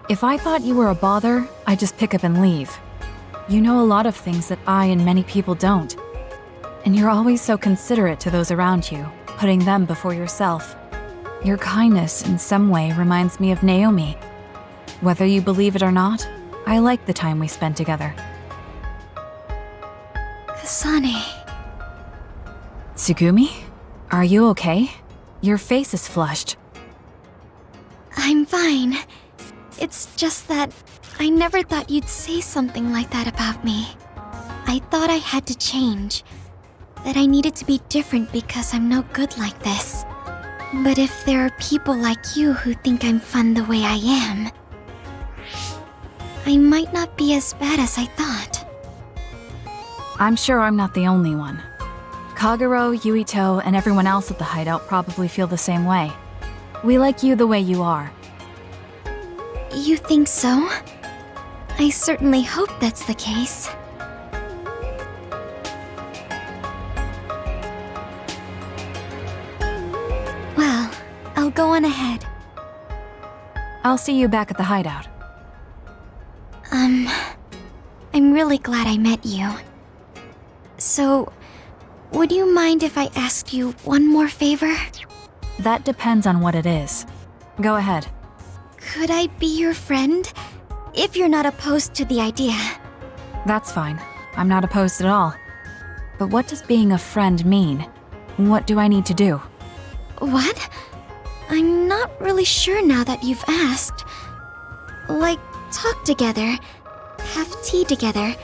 D: If I thought you were a bother, I'd just pick up and leave. You know a lot of things that I and many people don't. And you're always so considerate to those around you, putting them before yourself. Your kindness in some way reminds me of Naomi. Whether you believe it or not, I like the time we spent together.
H: Kasane.
D: Tsugumi? Are you okay? Your face is flushed.
H: I'm fine. It's just that I never thought you'd say something like that about me. I thought I had to change. That I needed to be different because I'm no good like this. But if there are people like you who think I'm fun the way I am, I might not be as bad as I thought.
D: I'm sure I'm not the only one. Kagero, Yuito, and everyone else at the hideout probably feel the same way. We like you the way you are.
H: You think so? I certainly hope that's the case. Well, I'll go on ahead.
D: I'll see you back at the hideout.
H: I'm really glad I met you. So, would you mind if I asked you one more favor?
D: That depends on what it is. Go ahead.
H: Could I be your friend? If you're not opposed to the idea.
D: That's fine. I'm not opposed at all. But what does being a friend mean? What do I need to do?
H: What? I'm not really sure now that you've asked. Like, talk together, have tea together,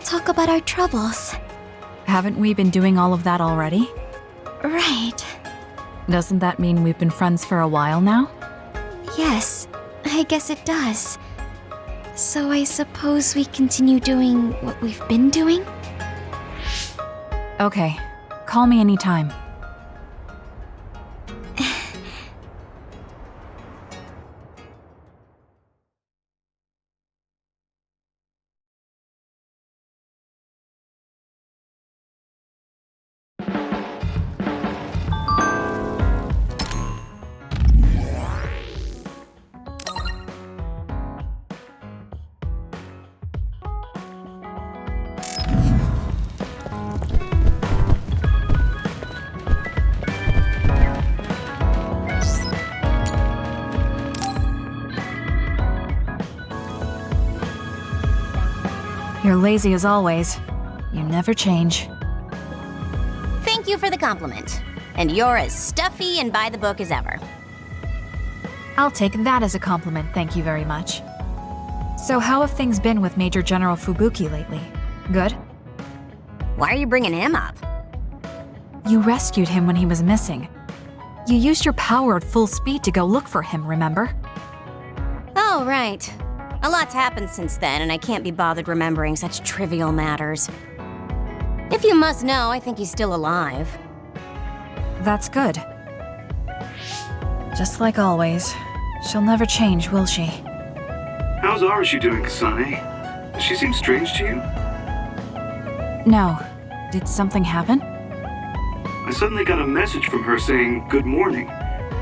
H: talk about our troubles.
D: Haven't we been doing all of that already?
H: Right.
D: Doesn't that mean we've been friends for a while now?
H: Yes, I guess it does. So I suppose we continue doing what we've been doing?
D: Okay. Call me anytime. lazy as always. You never change.
A: Thank you for the compliment. And you're as stuffy and by the book as ever.
D: I'll take that as a compliment, thank you very much. So how have things been with Major General Fubuki lately? Good?
A: Why are you bringing him up?
D: You rescued him when he was missing. You used your power at full speed to go look for him, remember?
A: Oh, right. A lot's happened since then, and I can't be bothered remembering such trivial matters. If you must know, I think he's still alive.
D: That's good. Just like always. She'll never change, will she?
K: How's Arashi doing, Kasane? Does she seem strange to you?
D: No. Did something happen?
K: I suddenly got a message from her saying, "Good morning."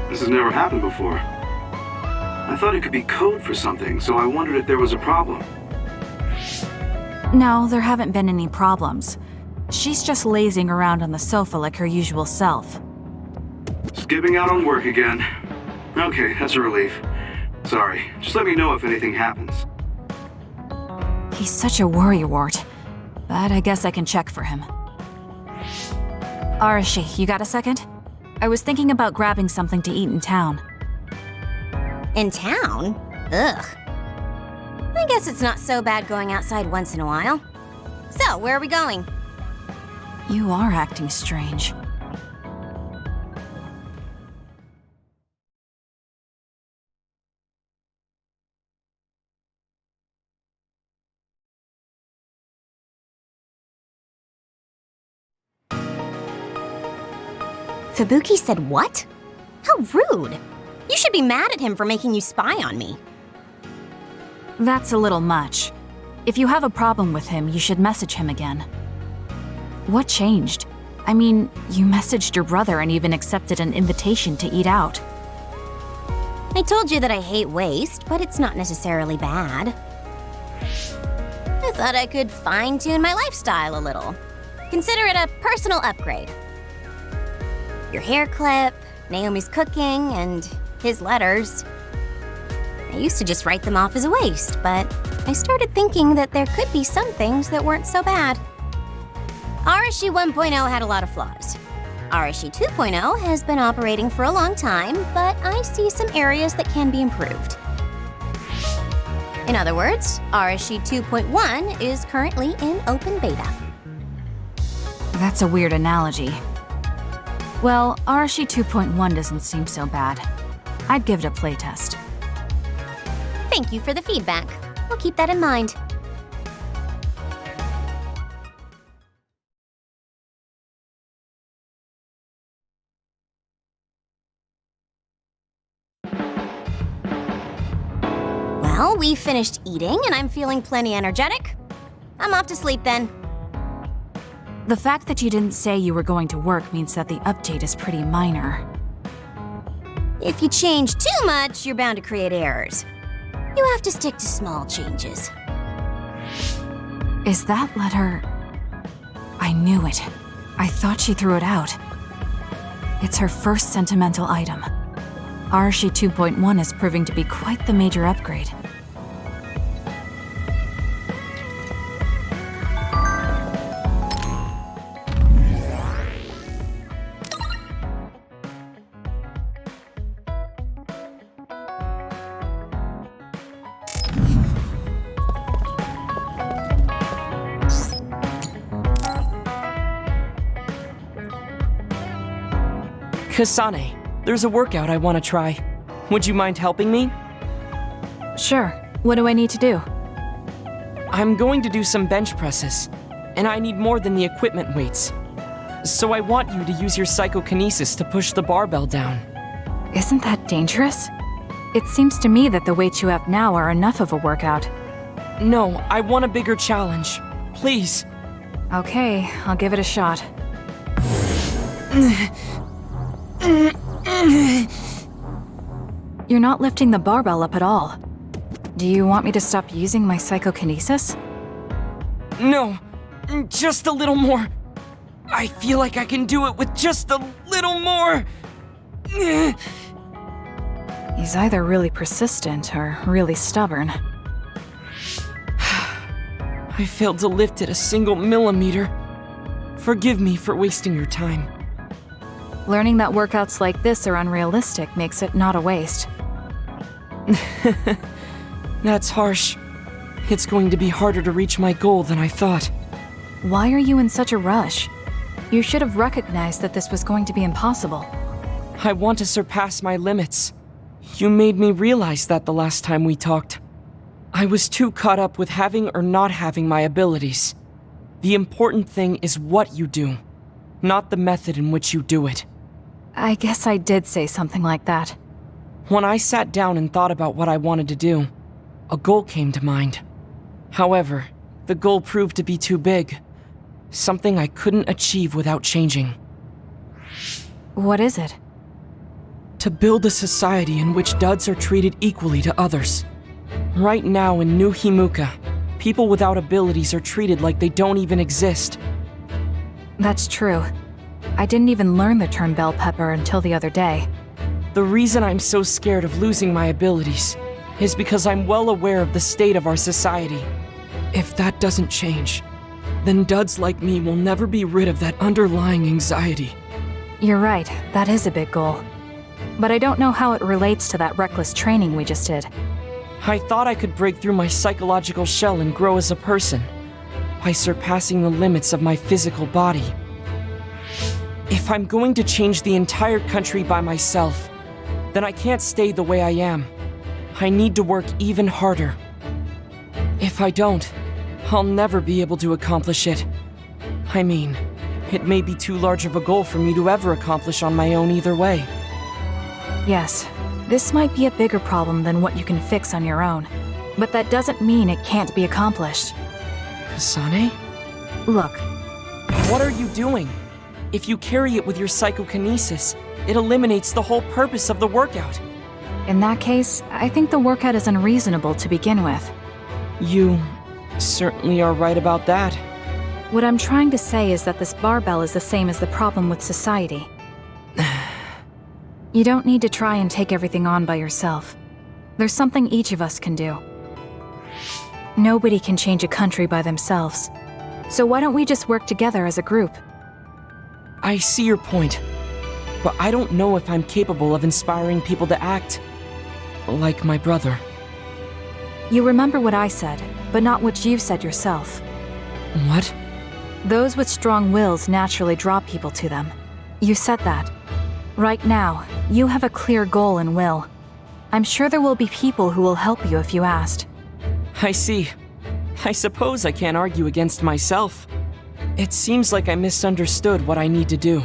K: This has never happened before. I thought it could be code for something, so I wondered if there was a problem.
D: No, there haven't been any problems. She's just lazing around on the sofa like her usual self.
K: Skipping out on work again. Okay, that's a relief. Sorry, just let me know if anything happens.
D: He's such a worrywart, but I guess I can check for him. Arashi, you got a second? I was thinking about grabbing something to eat in town.
A: In town? Ugh. I guess it's not so bad going outside once in a while. So, where are we going?
D: You are acting strange.
A: Fubuki said what? How rude! You should be mad at him for making you spy on me.
D: That's a little much. If you have a problem with him, you should message him again. What changed? I mean, you messaged your brother and even accepted an invitation to eat out.
A: I told you that I hate waste, but it's not necessarily bad. I thought I could fine-tune my lifestyle a little. Consider it a personal upgrade. Your hair clip, Naomi's cooking, and his letters. I used to just write them off as a waste, but I started thinking that there could be some things that weren't so bad. Arashi 1.0 had a lot of flaws. Arashi 2.0 has been operating for a long time, but I see some areas that can be improved. In other words, Arashi 2.1 is currently in open beta.
D: That's a weird analogy. Well, Arashi 2.1 doesn't seem so bad. I'd give it a playtest.
A: Thank you for the feedback. I'll keep that in mind. Well, we finished eating and I'm feeling plenty energetic. I'm off to sleep then.
D: The fact that you didn't say you were going to work means that the update is pretty minor.
A: If you change too much, you're bound to create errors. You have to stick to small changes.
D: Is that letter... I knew it. I thought she threw it out. It's her first sentimental item. Arashi 2.1 is proving to be quite the major upgrade.
E: Kasane, there's a workout I want to try. Would you mind helping me?
D: Sure. What do I need to do?
E: I'm going to do some bench presses, and I need more than the equipment weights. So I want you to use your psychokinesis to push the barbell down.
D: Isn't that dangerous? It seems to me that the weights you have now are enough of a workout.
E: No, I want a bigger challenge. Please.
D: Okay, I'll give it a shot. You're not lifting the barbell up at all. Do you want me to stop using my psychokinesis?
E: No, just a little more. I feel like I can do it with just a little more.
D: He's either really persistent or really stubborn.
E: I failed to lift it a single millimeter. Forgive me for wasting your time.
D: Learning that workouts like this are unrealistic makes it not a waste.
E: That's harsh. It's going to be harder to reach my goal than I thought.
D: Why are you in such a rush? You should have recognized that this was going to be impossible.
E: I want to surpass my limits. You made me realize that the last time we talked. I was too caught up with having or not having my abilities. The important thing is what you do, not the method in which you do it.
D: I guess I did say something like that.
E: When I sat down and thought about what I wanted to do, a goal came to mind. However, the goal proved to be too big. Something I couldn't achieve without changing.
D: What is it?
E: To build a society in which duds are treated equally to others. Right now in New Himuka, people without abilities are treated like they don't even exist.
D: That's true. I didn't even learn the term bell pepper until the other day.
E: The reason I'm so scared of losing my abilities is because I'm well aware of the state of our society. If that doesn't change, then duds like me will never be rid of that underlying anxiety.
D: You're right, that is a big goal. But I don't know how it relates to that reckless training we just did.
E: I thought I could break through my psychological shell and grow as a person by surpassing the limits of my physical body. If I'm going to change the entire country by myself, then I can't stay the way I am. I need to work even harder. If I don't, I'll never be able to accomplish it. I mean, it may be too large of a goal for me to ever accomplish on my own either way.
D: Yes, this might be a bigger problem than what you can fix on your own. But that doesn't mean it can't be accomplished.
E: Kasane?
D: Look.
E: What are you doing? If you carry it with your psychokinesis, it eliminates the whole purpose of the workout.
D: In that case, I think the workout is unreasonable to begin with.
E: You certainly are right about that.
D: What I'm trying to say is that this barbell is the same as the problem with society. You don't need to try and take everything on by yourself. There's something each of us can do. Nobody can change a country by themselves. So why don't we just work together as a group?
E: I see your point, but I don't know if I'm capable of inspiring people to act like my brother.
D: You remember what I said, but not what you said yourself.
E: What?
D: Those with strong wills naturally draw people to them. You said that. Right now, you have a clear goal and will. I'm sure there will be people who will help you if you asked.
E: I see. I suppose I can't argue against myself. It seems like I misunderstood what I need to do.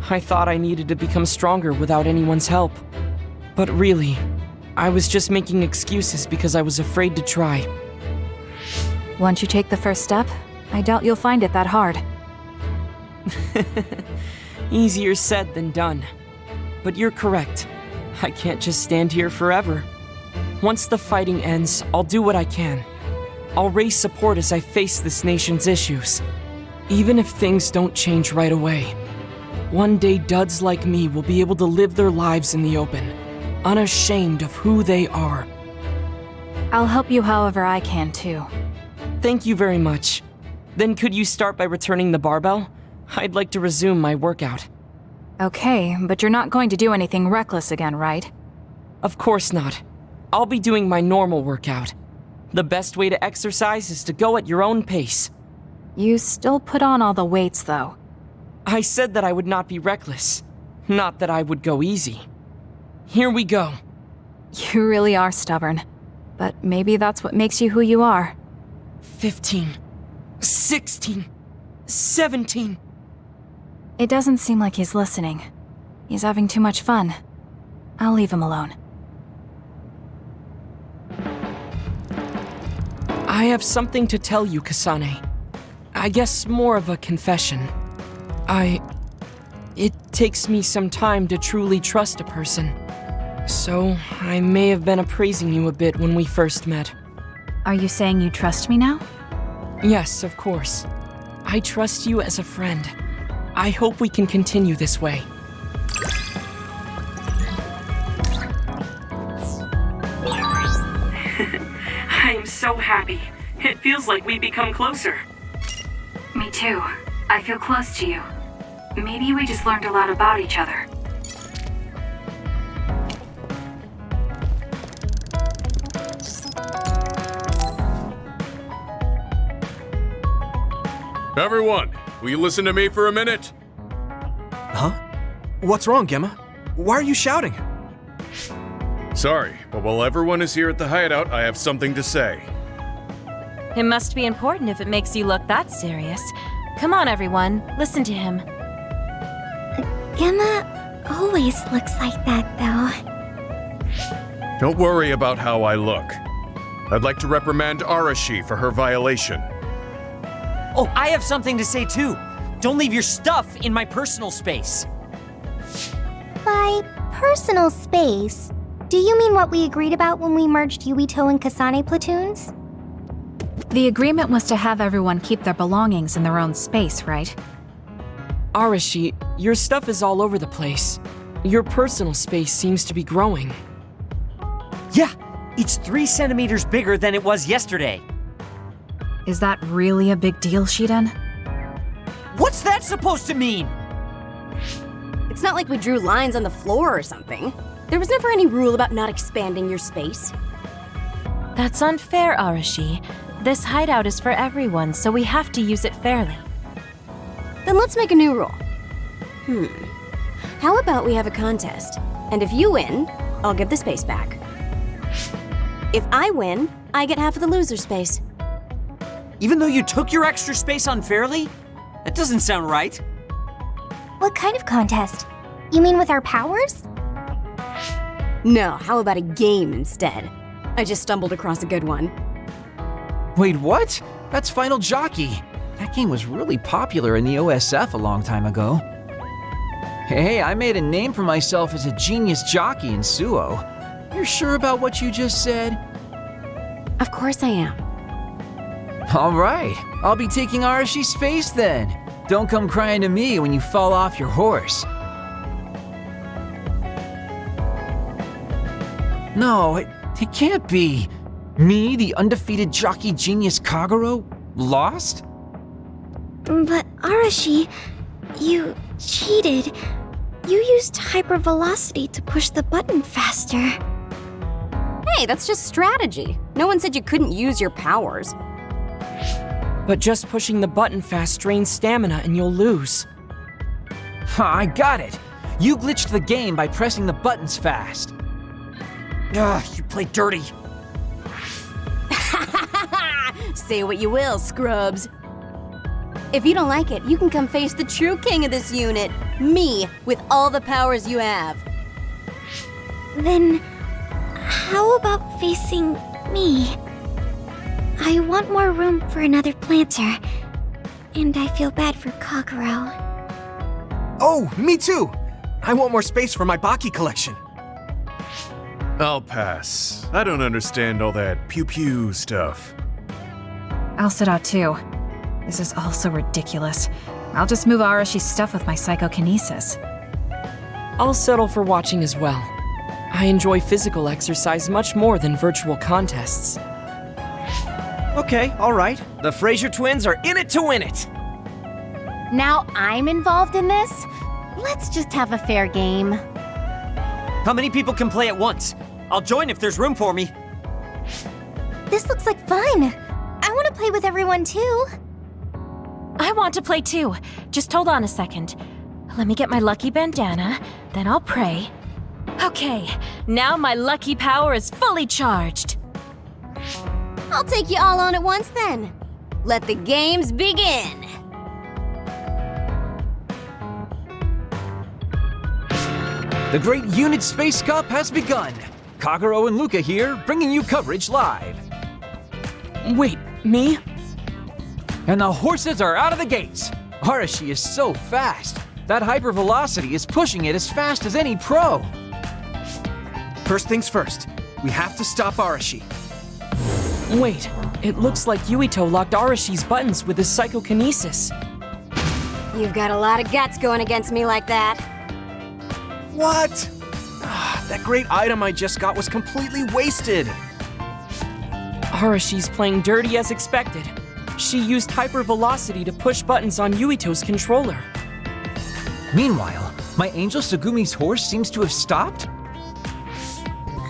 E: I thought I needed to become stronger without anyone's help. But really, I was just making excuses because I was afraid to try.
D: Once you take the first step, I doubt you'll find it that hard.
E: Easier said than done. But you're correct. I can't just stand here forever. Once the fighting ends, I'll do what I can. I'll raise support as I face this nation's issues. Even if things don't change right away, one day duds like me will be able to live their lives in the open, unashamed of who they are.
D: I'll help you however I can, too.
E: Thank you very much. Then could you start by returning the barbell? I'd like to resume my workout.
D: Okay, but you're not going to do anything reckless again, right?
E: Of course not. I'll be doing my normal workout. The best way to exercise is to go at your own pace.
D: You still put on all the weights, though.
E: I said that I would not be reckless, not that I would go easy. Here we go.
D: You really are stubborn, but maybe that's what makes you who you are.
E: 15, 16, 17.
D: It doesn't seem like he's listening. He's having too much fun. I'll leave him alone.
E: I have something to tell you, Kasane. I guess more of a confession. It takes me some time to truly trust a person. So, I may have been appraising you a bit when we first met.
D: Are you saying you trust me now?
E: Yes, of course. I trust you as a friend. I hope we can continue this way.
P: I am so happy.
E: It feels like we've become closer.
P: Me too. I feel close to you. Maybe we just learned a lot about each other.
F: Everyone, will you listen to me for a minute?
C: Huh? What's wrong, Gemma? Why are you shouting?
F: Sorry, but while everyone is here at the hideout, I have something to say.
Q: It must be important if it makes you look that serious. Come on, everyone. Listen to him.
H: Gemma always looks like that, though.
F: Don't worry about how I look. I'd like to reprimand Arashi for her violation.
G: Oh, I have something to say too. Don't leave your stuff in my personal space.
H: By personal space, do you mean what we agreed about when we merged Yuito and Kasane platoons?
D: The agreement was to have everyone keep their belongings in their own space, right?
E: Arashi, your stuff is all over the place. Your personal space seems to be growing.
G: Yeah, it's 3 centimeters bigger than it was yesterday.
D: Is that really a big deal, Shiden?
G: What's that supposed to mean?
A: It's not like we drew lines on the floor or something. There was never any rule about not expanding your space.
Q: That's unfair, Arashi. This hideout is for everyone, so we have to use it fairly.
A: Then let's make a new rule. How about we have a contest? And if you win, I'll give the space back. If I win, I get half of the loser's space.
G: Even though you took your extra space unfairly? That doesn't sound right.
H: What kind of contest? You mean with our powers?
A: No, how about a game instead? I just stumbled across a good one.
M: Wait, what? That's Final Jockey. That game was really popular in the OSF a long time ago. Hey, I made a name for myself as a genius jockey in Suo. You're sure about what you just said?
A: Of course I am.
M: All right, I'll be taking Arashi's space then. Don't come crying to me when you fall off your horse. No, it can't be. Me, the undefeated jockey genius Kagero, lost?
H: But Arashi, you cheated. You used hypervelocity to push the button faster.
A: Hey, that's just strategy. No one said you couldn't use your powers.
E: But just pushing the button fast drains stamina and you'll lose.
M: I got it. You glitched the game by pressing the buttons fast.
G: Ugh, you play dirty.
A: Say what you will, scrubs. If you don't like it, you can come face the true king of this unit. Me, with all the powers you have.
H: Then, how about facing me? I want more room for another planter. And I feel bad for Kagero.
C: Oh, me too! I want more space for my Baki collection.
F: I'll pass. I don't understand all that pew-pew stuff.
D: I'll sit out too. This is all so ridiculous. I'll just move Arashi's stuff with my psychokinesis.
E: I'll settle for watching as well. I enjoy physical exercise much more than virtual contests.
G: Okay, all right. The Fraser twins are in it to win it.
O: Now I'm involved in this? Let's just have a fair game.
G: How many people can play at once? I'll join if there's room for me.
H: This looks like fun. I want to play with everyone too.
Q: I want to play too. Just hold on a second. Let me get my lucky bandana, then I'll pray. Okay, now my lucky power is fully charged.
A: I'll take you all on at once then. Let the games begin.
M: The Great Unit Space Cup has begun. Kagero and Luca here, bringing you coverage live.
E: Wait, me?
M: And the horses are out of the gates. Arashi is so fast. That hypervelocity is pushing it as fast as any pro.
C: First things first, we have to stop Arashi.
E: Wait, it looks like Yuito locked Arashi's buttons with his psychokinesis.
A: You've got a lot of guts going against me like that.
C: What? That great item I just got was completely wasted.
E: Arashi's playing dirty as expected. She used hypervelocity to push buttons on Yuito's controller.
M: Meanwhile, my angel Segumi's horse seems to have stopped?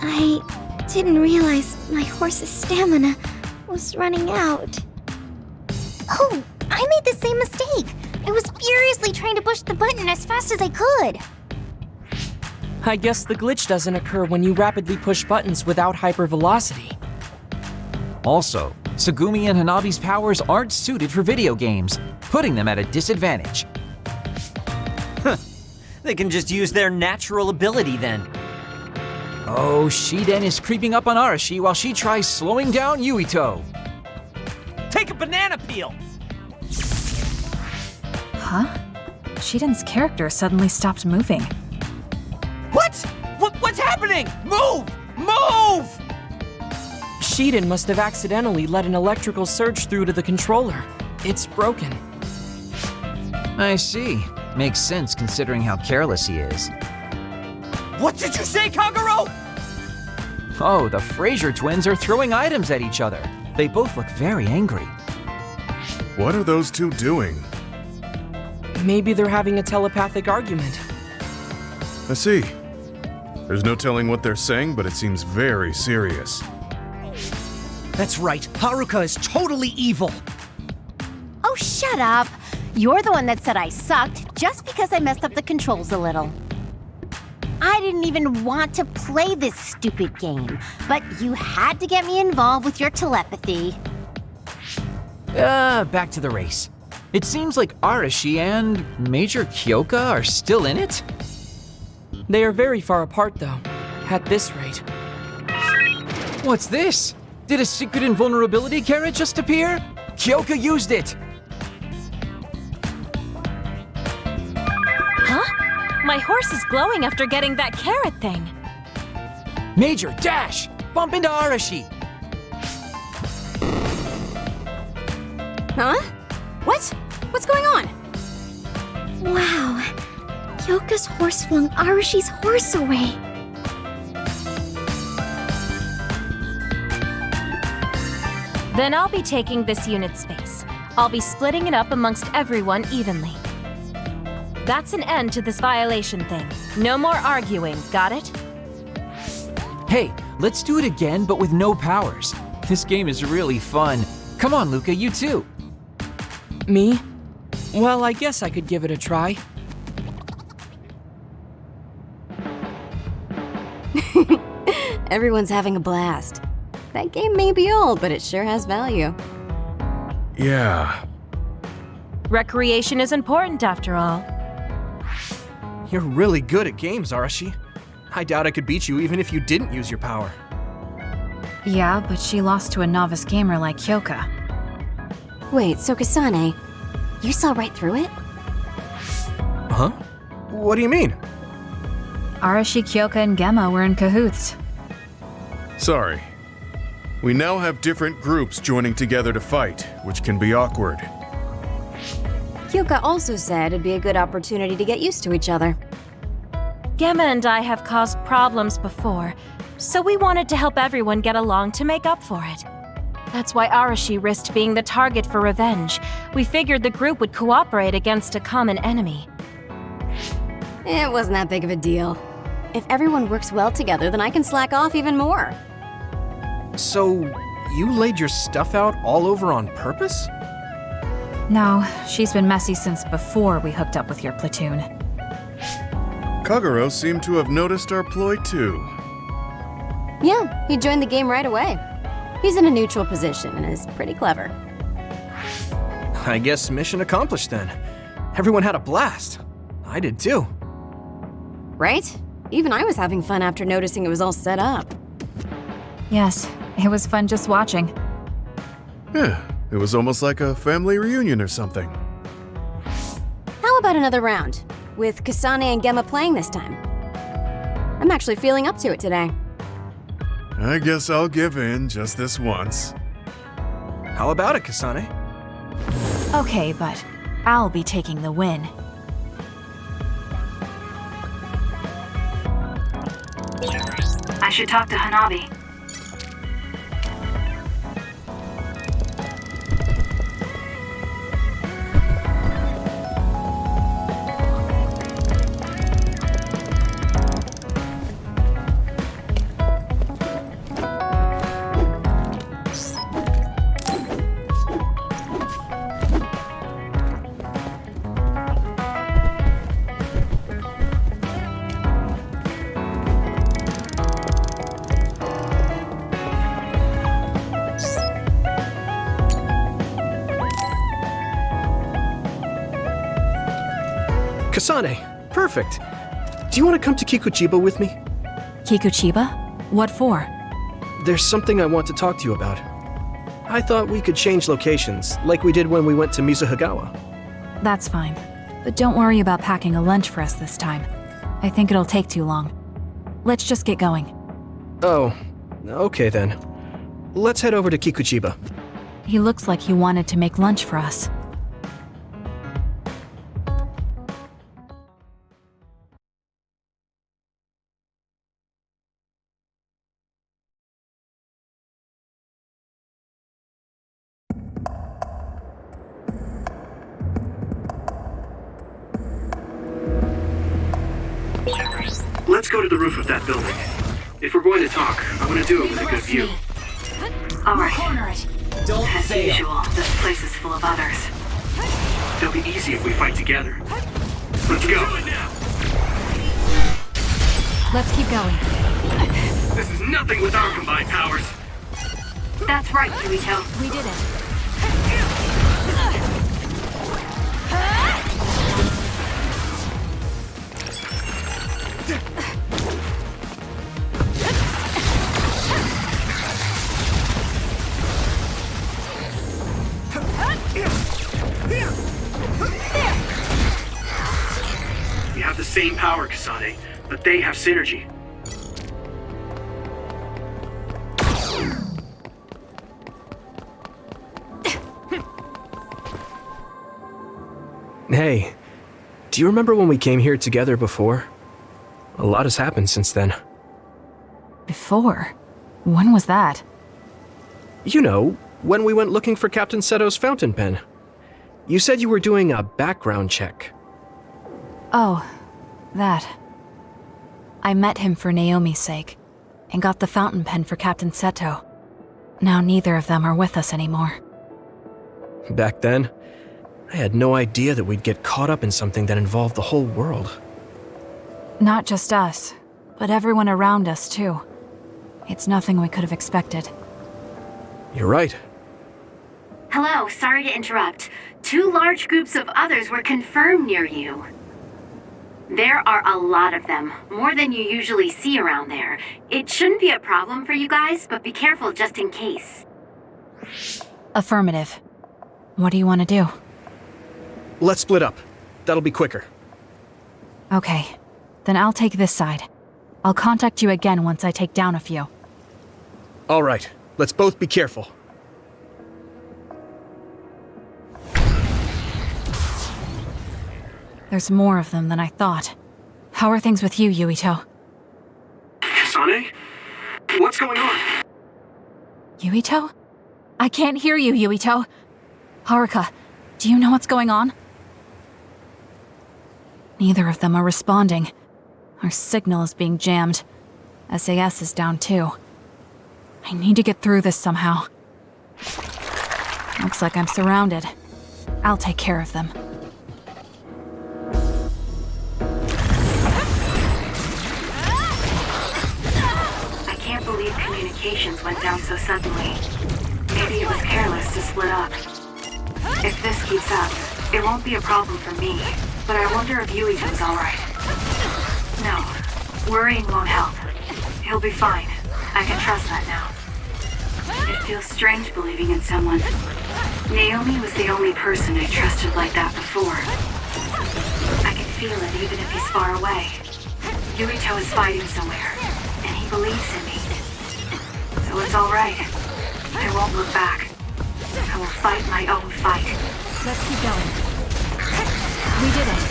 H: I didn't realize my horse's stamina was running out.
A: Oh, I made the same mistake. I was furiously trying to push the button as fast as I could.
E: I guess the glitch doesn't occur when you rapidly push buttons without hypervelocity.
M: Also, Segumi and Hanabi's powers aren't suited for video games, putting them at a disadvantage.
R: They can just use their natural ability then.
M: Oh, Shiden is creeping up on Arashi while she tries slowing down Yuito.
R: Take a banana peel!
D: Huh? Shiden's character suddenly stopped moving.
R: What's happening? Move! Move!
E: Shiden must have accidentally let an electrical surge through to the controller. It's broken.
M: I see. Makes sense considering how careless he is.
R: What did you say, Kagero?
M: Oh, the Fraser twins are throwing items at each other. They both look very angry.
F: What are those two doing?
E: Maybe they're having a telepathic argument.
F: I see. There's no telling what they're saying, but it seems very serious.
R: That's right. Haruka is totally evil.
A: Oh, shut up. You're the one that said I sucked just because I messed up the controls a little. I didn't even want to play this stupid game, but you had to get me involved with your telepathy.
M: Back to the race. It seems like Arashi and Major Kyoka are still in it?
E: They are very far apart, though, at this rate.
M: What's this? Did a secret invulnerability carrot just appear? Kyoka used it!
Q: Huh? My horse is glowing after getting that carrot thing.
M: Major, dash! Bump into Arashi!
A: Huh? What? What's going on?
H: Wow. Kyoka's horse flung Arashi's horse away.
Q: Then I'll be taking this unit space. I'll be splitting it up amongst everyone evenly. That's an end to this violation thing. No more arguing, got it?
M: Hey, let's do it again, but with no powers. This game is really fun. Come on, Luca, you too.
E: Me? Well, I guess I could give it a try.
A: Everyone's having a blast. That game may be old, but it sure has value.
F: Yeah.
Q: Recreation is important after all.
C: You're really good at games, Arashi. I doubt I could beat you even if you didn't use your power.
D: Yeah, but she lost to a novice gamer like Kyoka.
A: Wait, so Kasane, you saw right through it?
C: Huh? What do you mean?
D: Arashi, Kyoka, and Gemma were in cahoots.
F: Sorry. We now have different groups joining together to fight, which can be awkward.
A: Kyoka also said it'd be a good opportunity to get used to each other.
Q: Gemma and I have caused problems before, so we wanted to help everyone get along to make up for it. That's why Arashi risked being the target for revenge. We figured the group would cooperate against a common enemy.
A: It wasn't that big of a deal. If everyone works well together, then I can slack off even more.
C: So, you laid your stuff out all over on purpose?
D: No, she's been messy since before we hooked up with your platoon.
F: Kagero seemed to have noticed our ploy too.
A: Yeah, he joined the game right away. He's in a neutral position and is pretty clever.
C: I guess mission accomplished then. Everyone had a blast. I did too.
A: Right? Even I was having fun after noticing it was all set up.
D: Yes, it was fun just watching.
F: Yeah, it was almost like a family reunion or something.
A: How about another round? With Kasane and Gemma playing this time. I'm actually feeling up to it today.
F: I guess I'll give in just this once.
C: How about it, Kasane?
D: Okay, but I'll be taking the win.
P: I should talk to Hanabi.
C: Kasane, perfect. Do you want to come to Kikuchiba with me?
D: Kikuchiba? What for?
C: There's something I want to talk to you about. I thought we could change locations, like we did when we went to Mizuhagawa.
D: That's fine. But don't worry about packing a lunch for us this time. I think it'll take too long. Let's just get going.
C: Oh, okay then. Let's head over to Kikuchiba.
D: He looks like he wanted to make lunch for us.
K: Let's go to the roof of that building. If we're going to talk, I want to do it with a good view.
P: Alright.
R: Don't
P: As
R: fail.
P: usual, this place is full of others.
K: It'll be easy if we fight together. Let's go.
D: Let's keep going.
K: This is nothing with our combined powers.
P: That's right, Yuito.
D: We did it.
K: We have the same power, Kasane, but they have synergy.
C: Hey, do you remember when we came here together before? A lot has happened since then.
D: Before? When was that?
C: You know, when we went looking for Captain Seto's fountain pen. You said you were doing a background check.
D: Oh, that. I met him for Naomi's sake, and got the fountain pen for Captain Seto. Now neither of them are with us anymore.
C: Back then, I had no idea that we'd get caught up in something that involved the whole world.
D: Not just us, but everyone around us too. It's nothing we could have expected.
C: You're right.
I: Hello, sorry to interrupt. 2 large groups of others were confirmed near you. There are a lot of them, more than you usually see around there. It shouldn't be a problem for you guys, but be careful just in case.
D: Affirmative. What do you want to do?
C: Let's split up. That'll be quicker.
D: Okay, then I'll take this side. I'll contact you again once I take down a few.
C: All right, let's both be careful.
D: There's more of them than I thought. How are things with you, Yuito?
K: Kasane? What's going on?
D: Yuito? I can't hear you, Yuito. Haruka, do you know what's going on? Neither of them are responding. Our signal is being jammed. SAS is down too. I need to get through this somehow. Looks like I'm surrounded. I'll take care of them.
P: I can't believe communications went down so suddenly. Maybe it was careless to split up. If this keeps up, it won't be a problem for me, but I wonder if Yuito's alright. No, worrying won't help. He'll be fine. I can trust that now. It feels strange believing in someone. Naomi was the only person I trusted like that before. I can feel it even if he's far away. Yuito is fighting somewhere, and he believes in me. So it's alright. I won't look back. I will fight my own fight.
D: Let's keep going. We did it.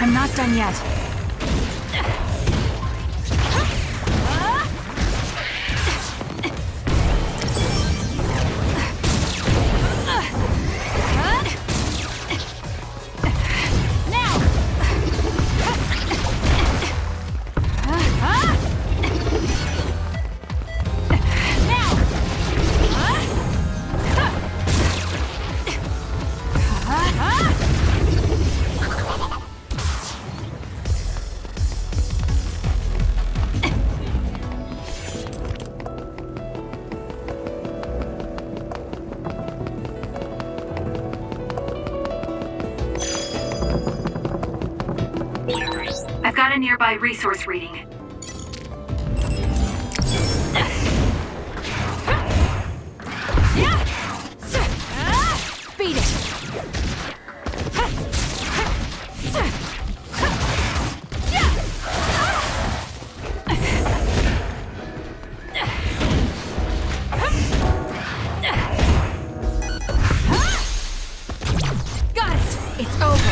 D: I'm not done yet.
P: a nearby resource reading.
Q: Beat it! Got it! It's over!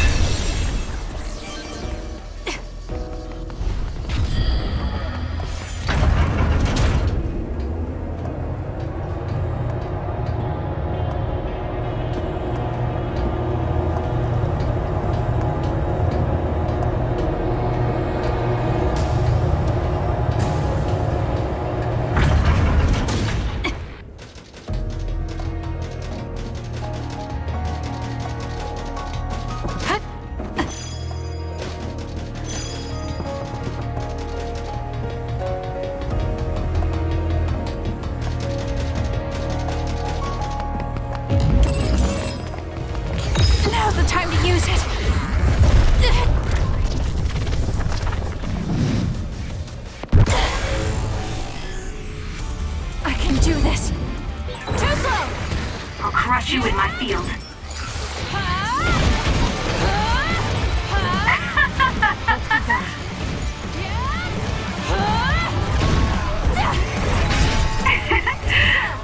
Q: Now's the time to use it! I can do this! Too slow!
P: I'll crush you in my field.
Q: Let's get back.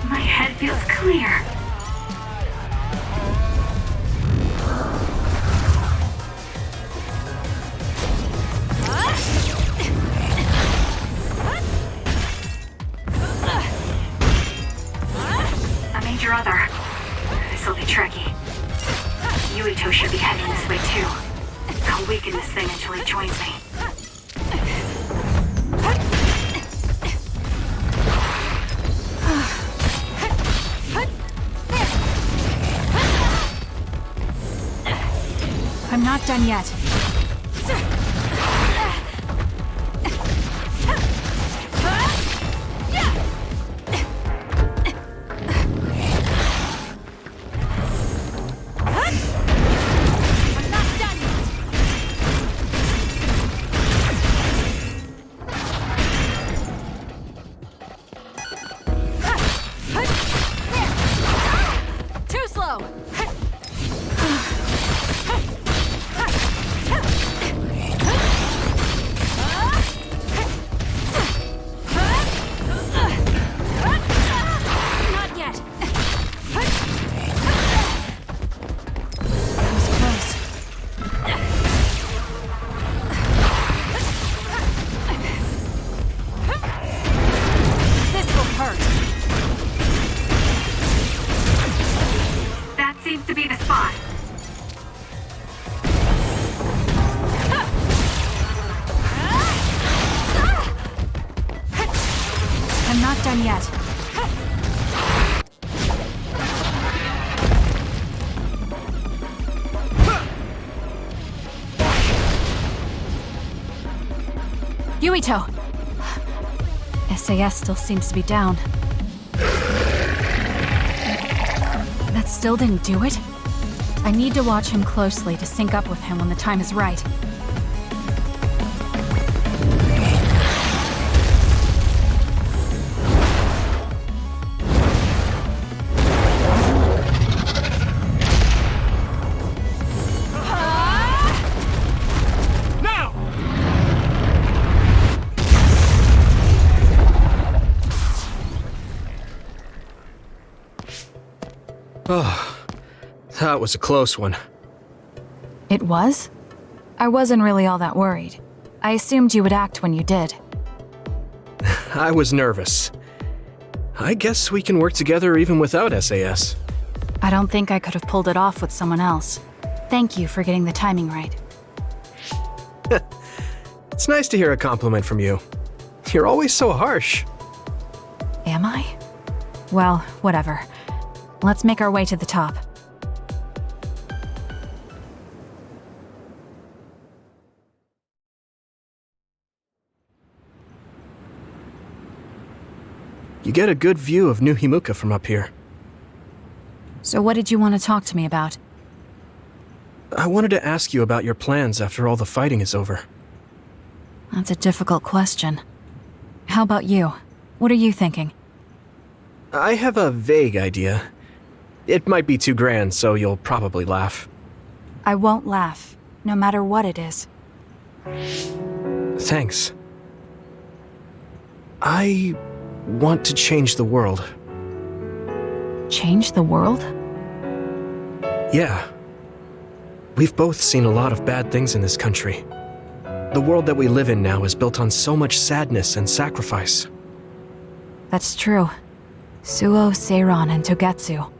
P: My head feels clear. I made your other. This'll be tricky. Yuito should be heading this way too. I'll weaken this thing until he joins me.
D: I'm not done yet.
Q: Too slow! Not yet! That was close. This will hurt.
P: That seems to be the spot.
D: I'm not done yet. Yuito! SAS still seems to be down. That still didn't do it? I need to watch him closely to sync up with him when the time is right.
C: Oh, that was a close one.
D: It was? I wasn't really all that worried. I assumed you would act when you did.
C: I was nervous. I guess we can work together even without SAS.
D: I don't think I could have pulled it off with someone else. Thank you for getting the timing right.
C: It's nice to hear a compliment from you. You're always so harsh.
D: Am I? Well, whatever. Let's make our way to the top.
C: You get a good view of New Himuka from up here.
D: So what did you want to talk to me about?
C: I wanted to ask you about your plans after all the fighting is over.
D: That's a difficult question. How about you? What are you thinking?
C: I have a vague idea. It might be too grand, so you'll probably laugh.
D: I won't laugh, no matter what it is.
C: Thanks. I want to change the world.
D: Change the world?
C: Yeah. We've both seen a lot of bad things in this country. The world that we live in now is built on so much sadness and sacrifice.
D: That's true. Suo, Seiran, and Togetsu.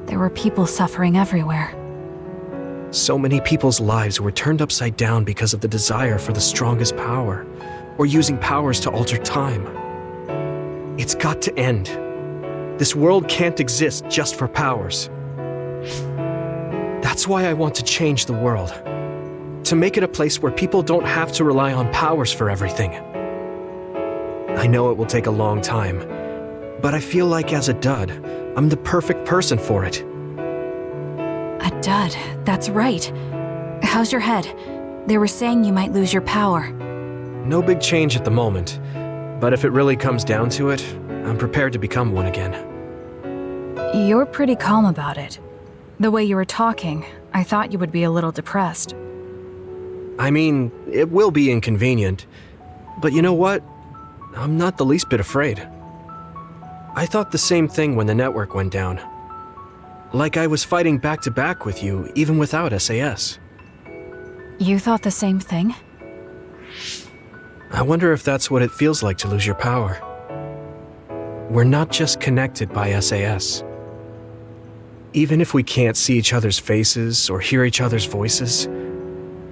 D: There were people suffering everywhere.
C: So many people's lives were turned upside down because of the desire for the strongest power, or using powers to alter time. It's got to end. This world can't exist just for powers. That's why I want to change the world. To make it a place where people don't have to rely on powers for everything. I know it will take a long time, but I feel like as a dud, I'm the perfect person for it.
D: A dud, that's right. How's your head? They were saying you might lose your power.
C: No big change at the moment, but if it really comes down to it, I'm prepared to become one again.
D: You're pretty calm about it. The way you were talking, I thought you would be a little depressed.
C: I mean, it will be inconvenient, but you know what? I'm not the least bit afraid. I thought the same thing when the network went down. Like I was fighting back-to-back with you, even without SAS.
D: You thought the same thing?
C: I wonder if that's what it feels like to lose your power. We're not just connected by SAS. Even if we can't see each other's faces or hear each other's voices,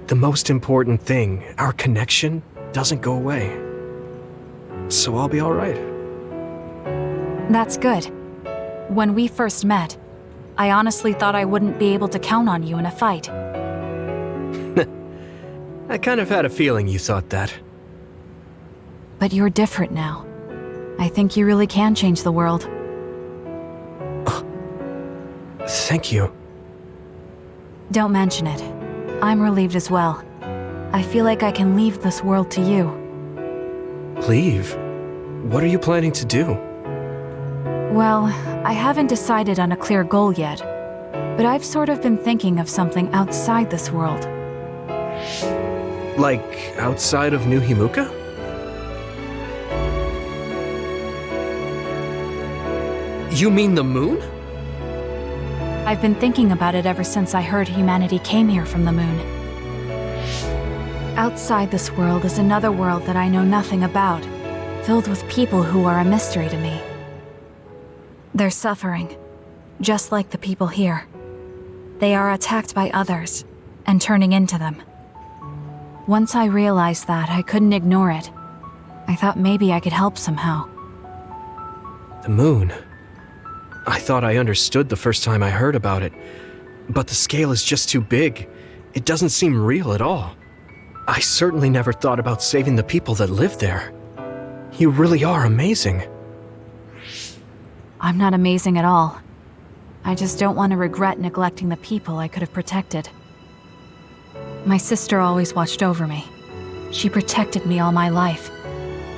C: the most important thing, our connection, doesn't go away. So I'll be all right.
D: That's good. When we first met, I honestly thought I wouldn't be able to count on you in a fight.
C: I kind of had a feeling you thought that.
D: But you're different now. I think you really can change the world.
C: Thank you.
D: Don't mention it. I'm relieved as well. I feel like I can leave this world to you.
C: Leave? What are you planning to do?
D: Well, I haven't decided on a clear goal yet, but I've sort of been thinking of something outside this world.
C: Like, outside of New Himuka? You mean the moon?
D: I've been thinking about it ever since I heard humanity came here from the moon. Outside this world is another world that I know nothing about, filled with people who are a mystery to me. They're suffering, just like the people here. They are attacked by others, and turning into them. Once I realized that, I couldn't ignore it. I thought maybe I could help somehow.
C: The moon? I thought I understood the first time I heard about it, but the scale is just too big. It doesn't seem real at all. I certainly never thought about saving the people that live there. You really are amazing.
D: I'm not amazing at all. I just don't want to regret neglecting the people I could have protected. My sister always watched over me. She protected me all my life.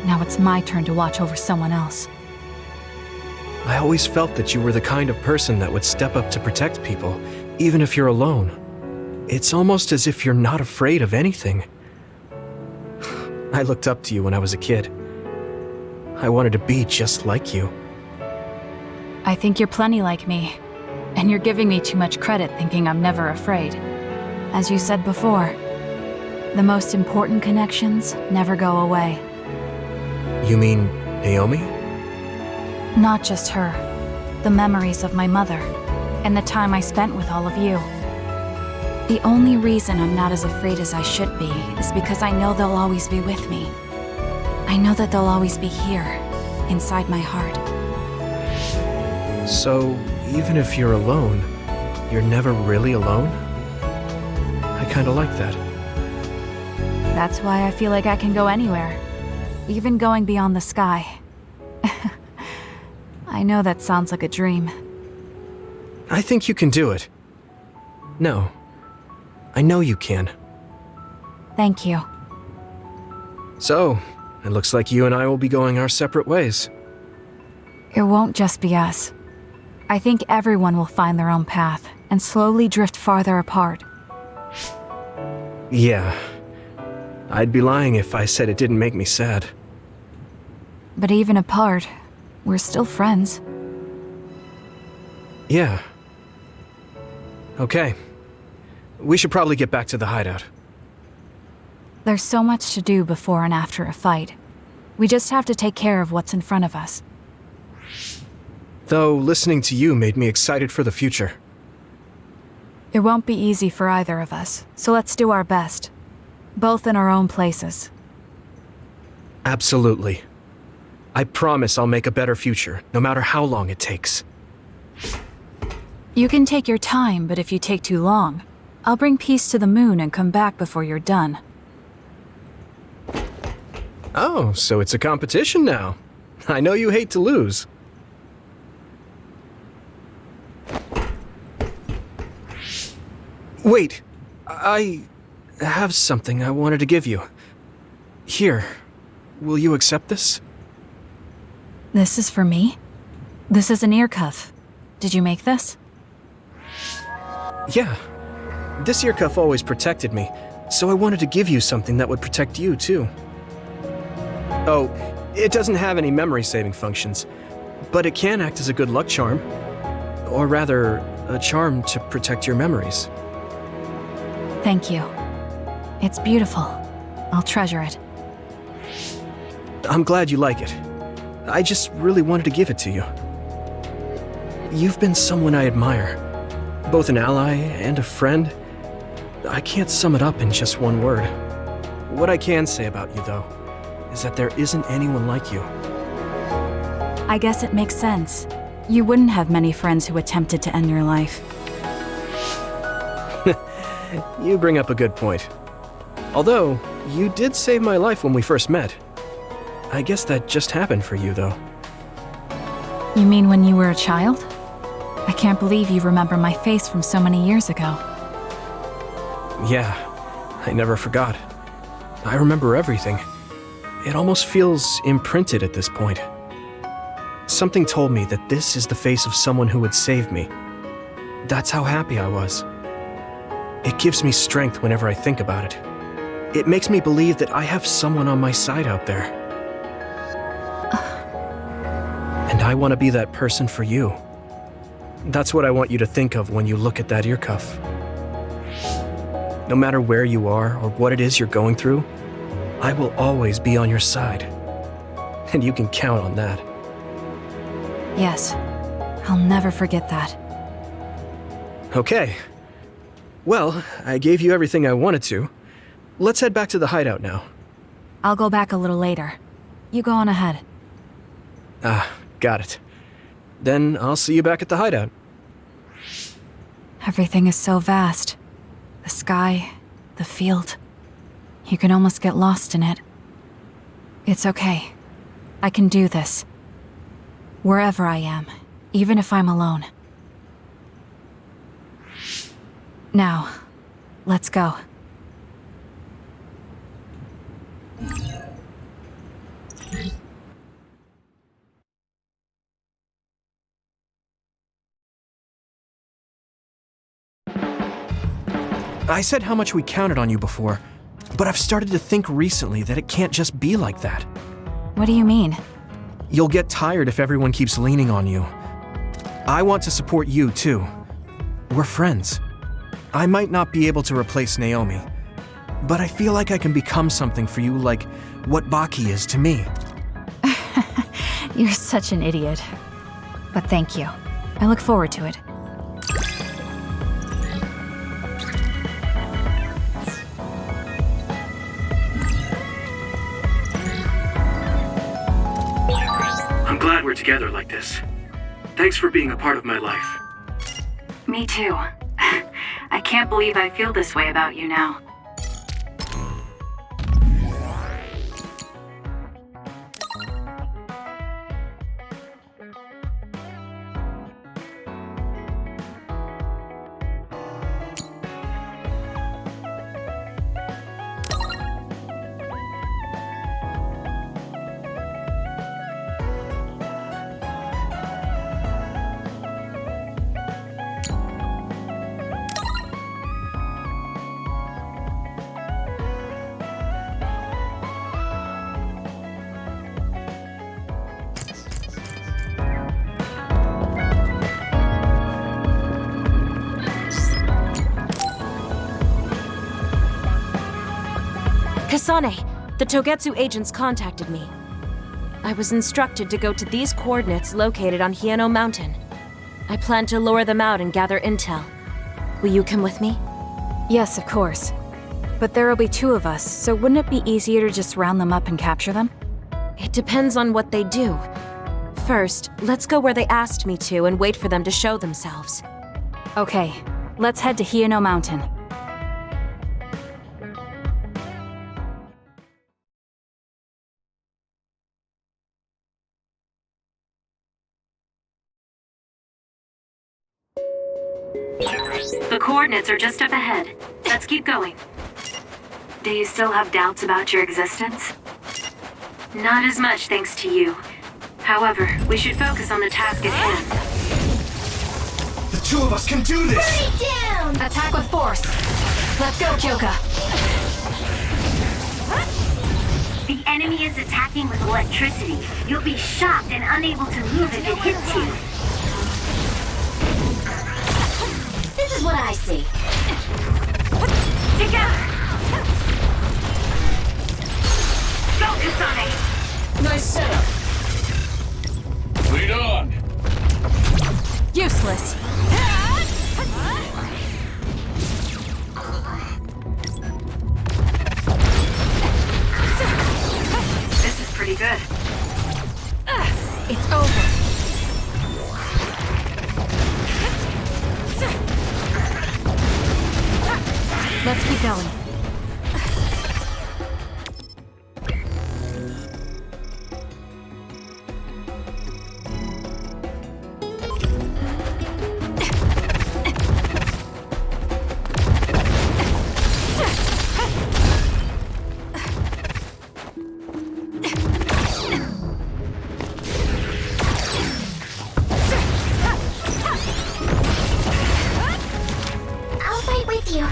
D: Now it's my turn to watch over someone else.
C: I always felt that you were the kind of person that would step up to protect people, even if you're alone. It's almost as if you're not afraid of anything. I looked up to you when I was a kid. I wanted to be just like you.
D: I think you're plenty like me, and you're giving me too much credit thinking I'm never afraid. As you said before, the most important connections never go away.
C: You mean Naomi?
D: Not just her. The memories of my mother, and the time I spent with all of you. The only reason I'm not as afraid as I should be is because I know they'll always be with me. I know that they'll always be here, inside my heart.
C: So, even if you're alone, you're never really alone? I kinda like that.
D: That's why I feel like I can go anywhere, even going beyond the sky. I know that sounds like a dream.
C: I think you can do it. No. I know you can.
D: Thank you.
C: So, it looks like you and I will be going our separate ways.
D: It won't just be us. I think everyone will find their own path and slowly drift farther apart.
C: Yeah. I'd be lying if I said it didn't make me sad.
D: But even apart, we're still friends.
C: Yeah. Okay. We should probably get back to the hideout.
D: There's so much to do before and after a fight. We just have to take care of what's in front of us.
C: Though, listening to you made me excited for the future.
D: It won't be easy for either of us, so let's do our best. Both in our own places.
C: Absolutely. I promise I'll make a better future, no matter how long it takes.
D: You can take your time, but if you take too long, I'll bring peace to the moon and come back before you're done.
C: Oh, so it's a competition now. I know you hate to lose. Wait, I have something I wanted to give you. Here, will you accept this?
D: This is for me? This is an ear cuff. Did you make this?
C: Yeah. This ear cuff always protected me, so I wanted to give you something that would protect you, too. Oh, it doesn't have any memory-saving functions, but it can act as a good luck charm. Or rather, a charm to protect your memories.
D: Thank you. It's beautiful. I'll treasure it.
C: I'm glad you like it. I just really wanted to give it to you. You've been someone I admire. Both an ally and a friend. I can't sum it up in just one word. What I can say about you, though, is that there isn't anyone like you.
D: I guess it makes sense. You wouldn't have many friends who attempted to end your life.
C: You bring up a good point. Although, you did save my life when we first met. I guess that just happened for you, though.
D: You mean when you were a child? I can't believe you remember my face from so many years ago.
C: Yeah, I never forgot. I remember everything. It almost feels imprinted at this point. Something told me that this is the face of someone who would save me. That's how happy I was. It gives me strength whenever I think about it. It makes me believe that I have someone on my side out there. And I want to be that person for you. That's what I want you to think of when you look at that ear cuff. No matter where you are or what it is you're going through, I will always be on your side. And you can count on that.
D: Yes, I'll never forget that.
C: Okay. Well, I gave you everything I wanted to. Let's head back to the hideout now.
D: I'll go back a little later. You go on ahead.
C: Ah, got it. Then I'll see you back at the hideout.
D: Everything is so vast. The sky, the field. You can almost get lost in it. It's okay. I can do this. Wherever I am, even if I'm alone. Now, let's go.
C: I said how much we counted on you before, but I've started to think recently that it can't just be like that.
D: What do you mean?
C: You'll get tired if everyone keeps leaning on you. I want to support you, too. We're friends. I might not be able to replace Naomi, but I feel like I can become something for you like what Baki is to me.
D: You're such an idiot. But thank you. I look forward to it.
K: I'm glad we're together like this. Thanks for being a part of my life.
P: Me too. I can't believe I feel this way about you now.
Q: Kasane, the Togetsu agents contacted me. I was instructed to go to these coordinates located on Hieno Mountain. I plan to lure them out and gather intel. Will you come with me?
D: Yes, of course. But there will be 2 of us, so wouldn't it be easier to just round them up and capture them?
Q: It depends on what they do. First, let's go where they asked me to and wait for them to show themselves.
D: Okay, let's head to Hieno Mountain.
P: The coordinates are just up ahead. Let's keep going. Do you still have doubts about your existence? Not as much thanks to you. However, we should focus on the task at hand.
N: The 2 of us can do this!
H: Burn it down!
O: Attack with force. Let's go, Kyoka.
I: The enemy is attacking with electricity. You'll be shocked and unable to move if it hits you. This is what I see.
P: Together! Go, Kasane!
R: Nice setup.
S: Lead on.
Q: Useless.
P: This is pretty good.
Q: It's over. Let's keep going.
H: I'll fight with you.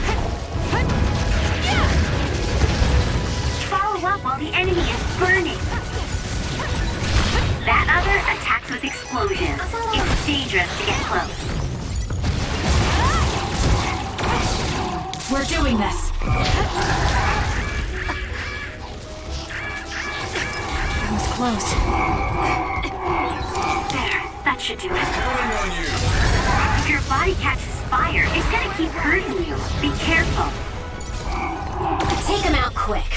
I: Follow up while the enemy is burning. That other attacks with explosions. It's dangerous to get close.
O: We're doing this.
Q: That was close.
I: There, that should do it. If your body catches fire, it's gonna keep hurting you. Be careful. Take him out quick.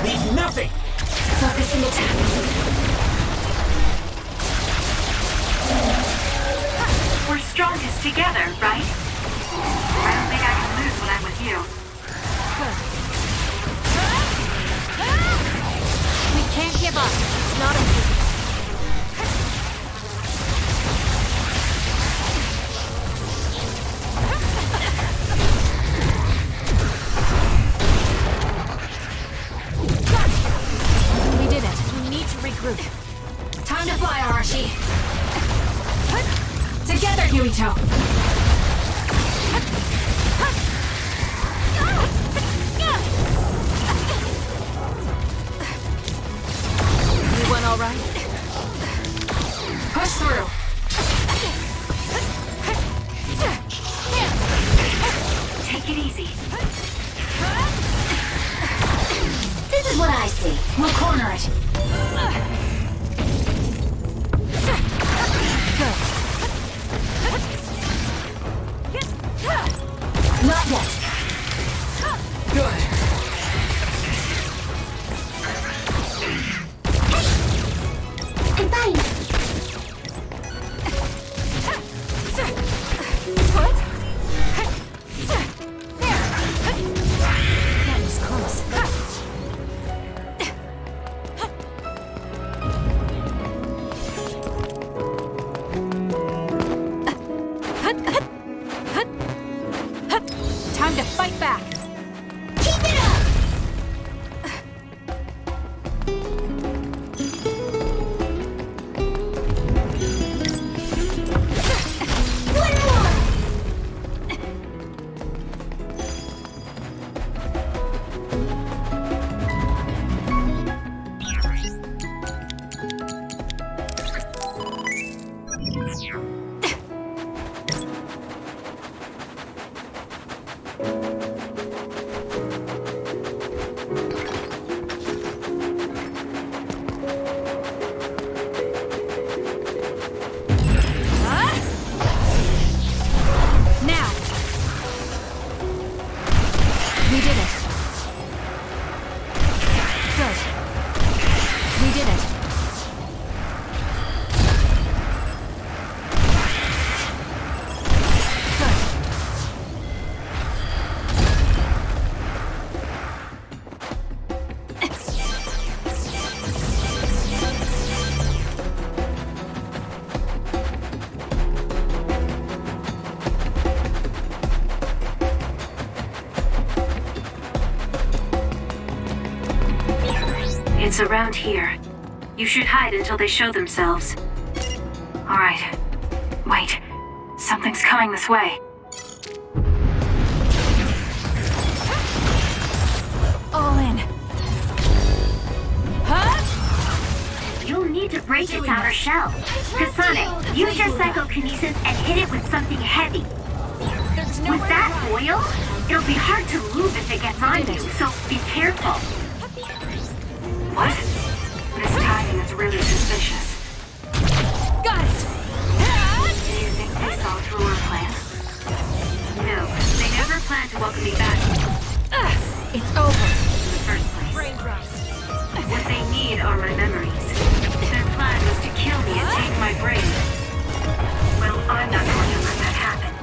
R: Leave nothing!
I: Focusing attack.
P: We're strongest together, right? I don't think I can lose when I'm with you.
Q: We can't give up. It's not a We did it. We need to regroup.
O: Time to fly, Arashi. Together, Yuito.
Q: Everyone all right?
O: Push through.
I: Take it easy.
H: This is what I see.
O: We'll corner it.
H: Not yet.
O: Good.
H: I'm fine.
Q: What? That was close. Time to fight back.
H: Keep it up! One more!
P: It's around here. You should hide until they show themselves. Alright. Wait. Something's coming this way.
Q: All in. Huh?
I: You'll need to break its outer shell. Kasane, use your psychokinesis and hit it with something heavy. With that oil, it'll be hard to move if it gets on you, so be careful.
P: What? This timing is really suspicious.
Q: Got it!
P: Do you think they saw through our plan?
I: No, they never planned to welcome me back.
Q: It's over.
I: In the first place.
Q: Raindrops.
I: What they need are my memories. Their plan was to kill me and take my brain. Well, I'm not going to let that happen.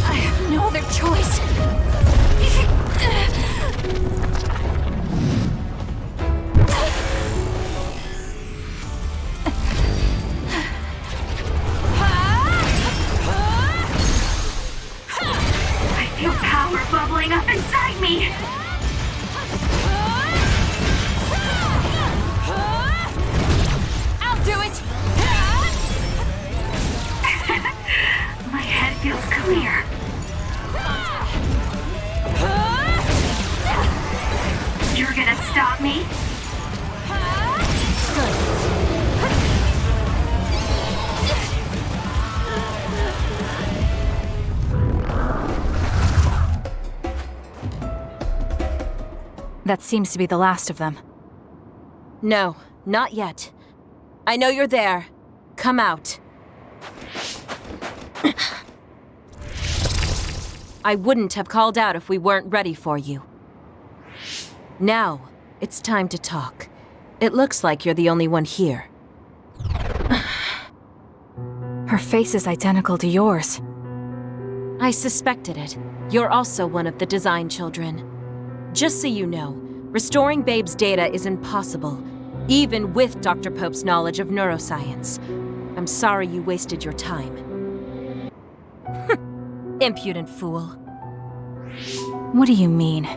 Q: I have no other choice.
I: I feel power bubbling up inside me.
Q: I'll do it.
I: My head feels clear. You're gonna stop me?
D: That seems to be the last of them.
Q: No, not yet. I know you're there. Come out. I wouldn't have called out if we weren't ready for you. Now, it's time to talk. It looks like you're the only one here.
D: Her face is identical to yours.
Q: I suspected it. You're also one of the design children. Just so you know, restoring Babe's data is impossible, even with Dr. Pope's knowledge of neuroscience. I'm sorry you wasted your time. Impudent fool.
D: What do you mean?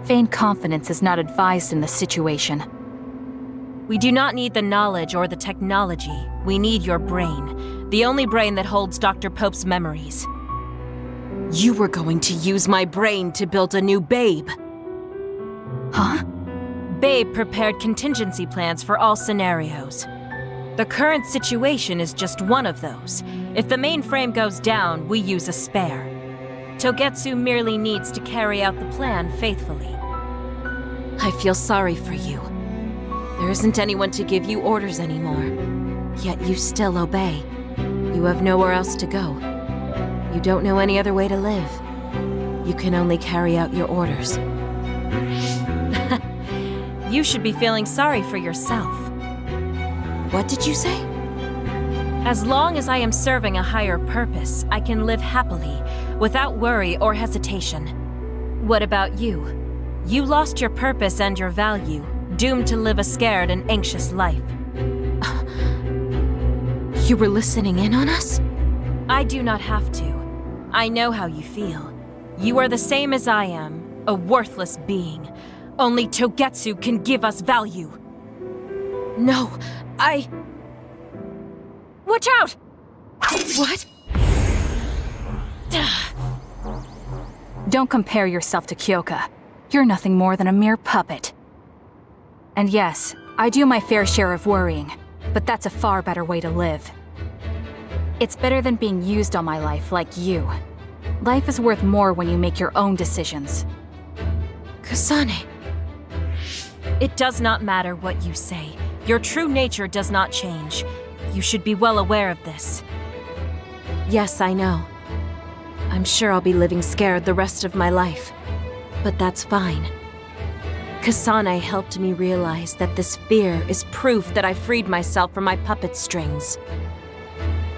D: Feigned confidence is not advised in this situation.
Q: We do not need the knowledge or the technology. We need your brain. The only brain that holds Dr. Pope's memories. You were going to use my brain to build a new Babe.
D: Huh?
Q: Babe prepared contingency plans for all scenarios. The current situation is just one of those. If the mainframe goes down, we use a spare. Togetsu merely needs to carry out the plan faithfully. I feel sorry for you. There isn't anyone to give you orders anymore. Yet you still obey. You have nowhere else to go. You don't know any other way to live. You can only carry out your orders. You should be feeling sorry for yourself. What did you say? As long as I am serving a higher purpose, I can live happily, without worry or hesitation. What about you? You lost your purpose and your value, doomed to live a scared and anxious life. You were listening in on us? I do not have to. I know how you feel. You are the same as I am, a worthless being. Only Togetsu can give us value. No, Watch out! What?
D: Don't compare yourself to Kyoka. You're nothing more than a mere puppet. And yes, I do my fair share of worrying, but that's a far better way to live. It's better than being used all my life like you. Life is worth more when you make your own decisions.
Q: Kasane. It does not matter what you say. Your true nature does not change. You should be well aware of this. Yes, I know. I'm sure I'll be living scared the rest of my life. But that's fine. Kasane helped me realize that this fear is proof that I freed myself from my puppet strings.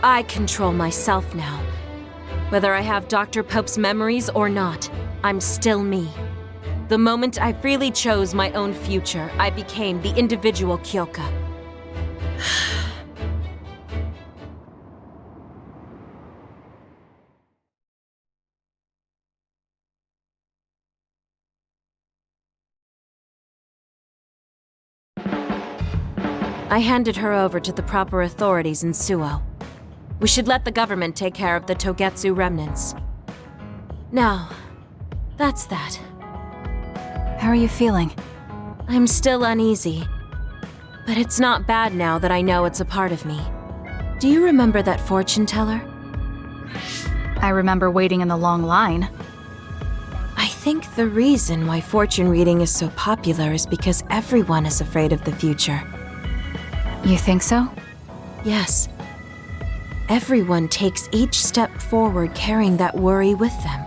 Q: I control myself now. Whether I have Dr. Pope's memories or not, I'm still me. The moment I freely chose my own future, I became the individual Kyoka. I handed her over to the proper authorities in Suo. We should let the government take care of the Togetsu remnants. Now, that's that.
D: How are you feeling?
Q: I'm still uneasy. But it's not bad now that I know it's a part of me. Do you remember that fortune teller?
D: I remember waiting in the long line.
Q: I think the reason why fortune reading is so popular is because everyone is afraid of the future.
D: You think so?
Q: Yes. Everyone takes each step forward carrying that worry with them.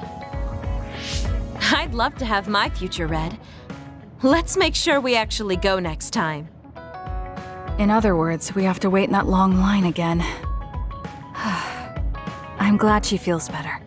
Q: I'd love to have my future read. Let's make sure we actually go next time.
D: In other words, we have to wait in that long line again. I'm glad she feels better.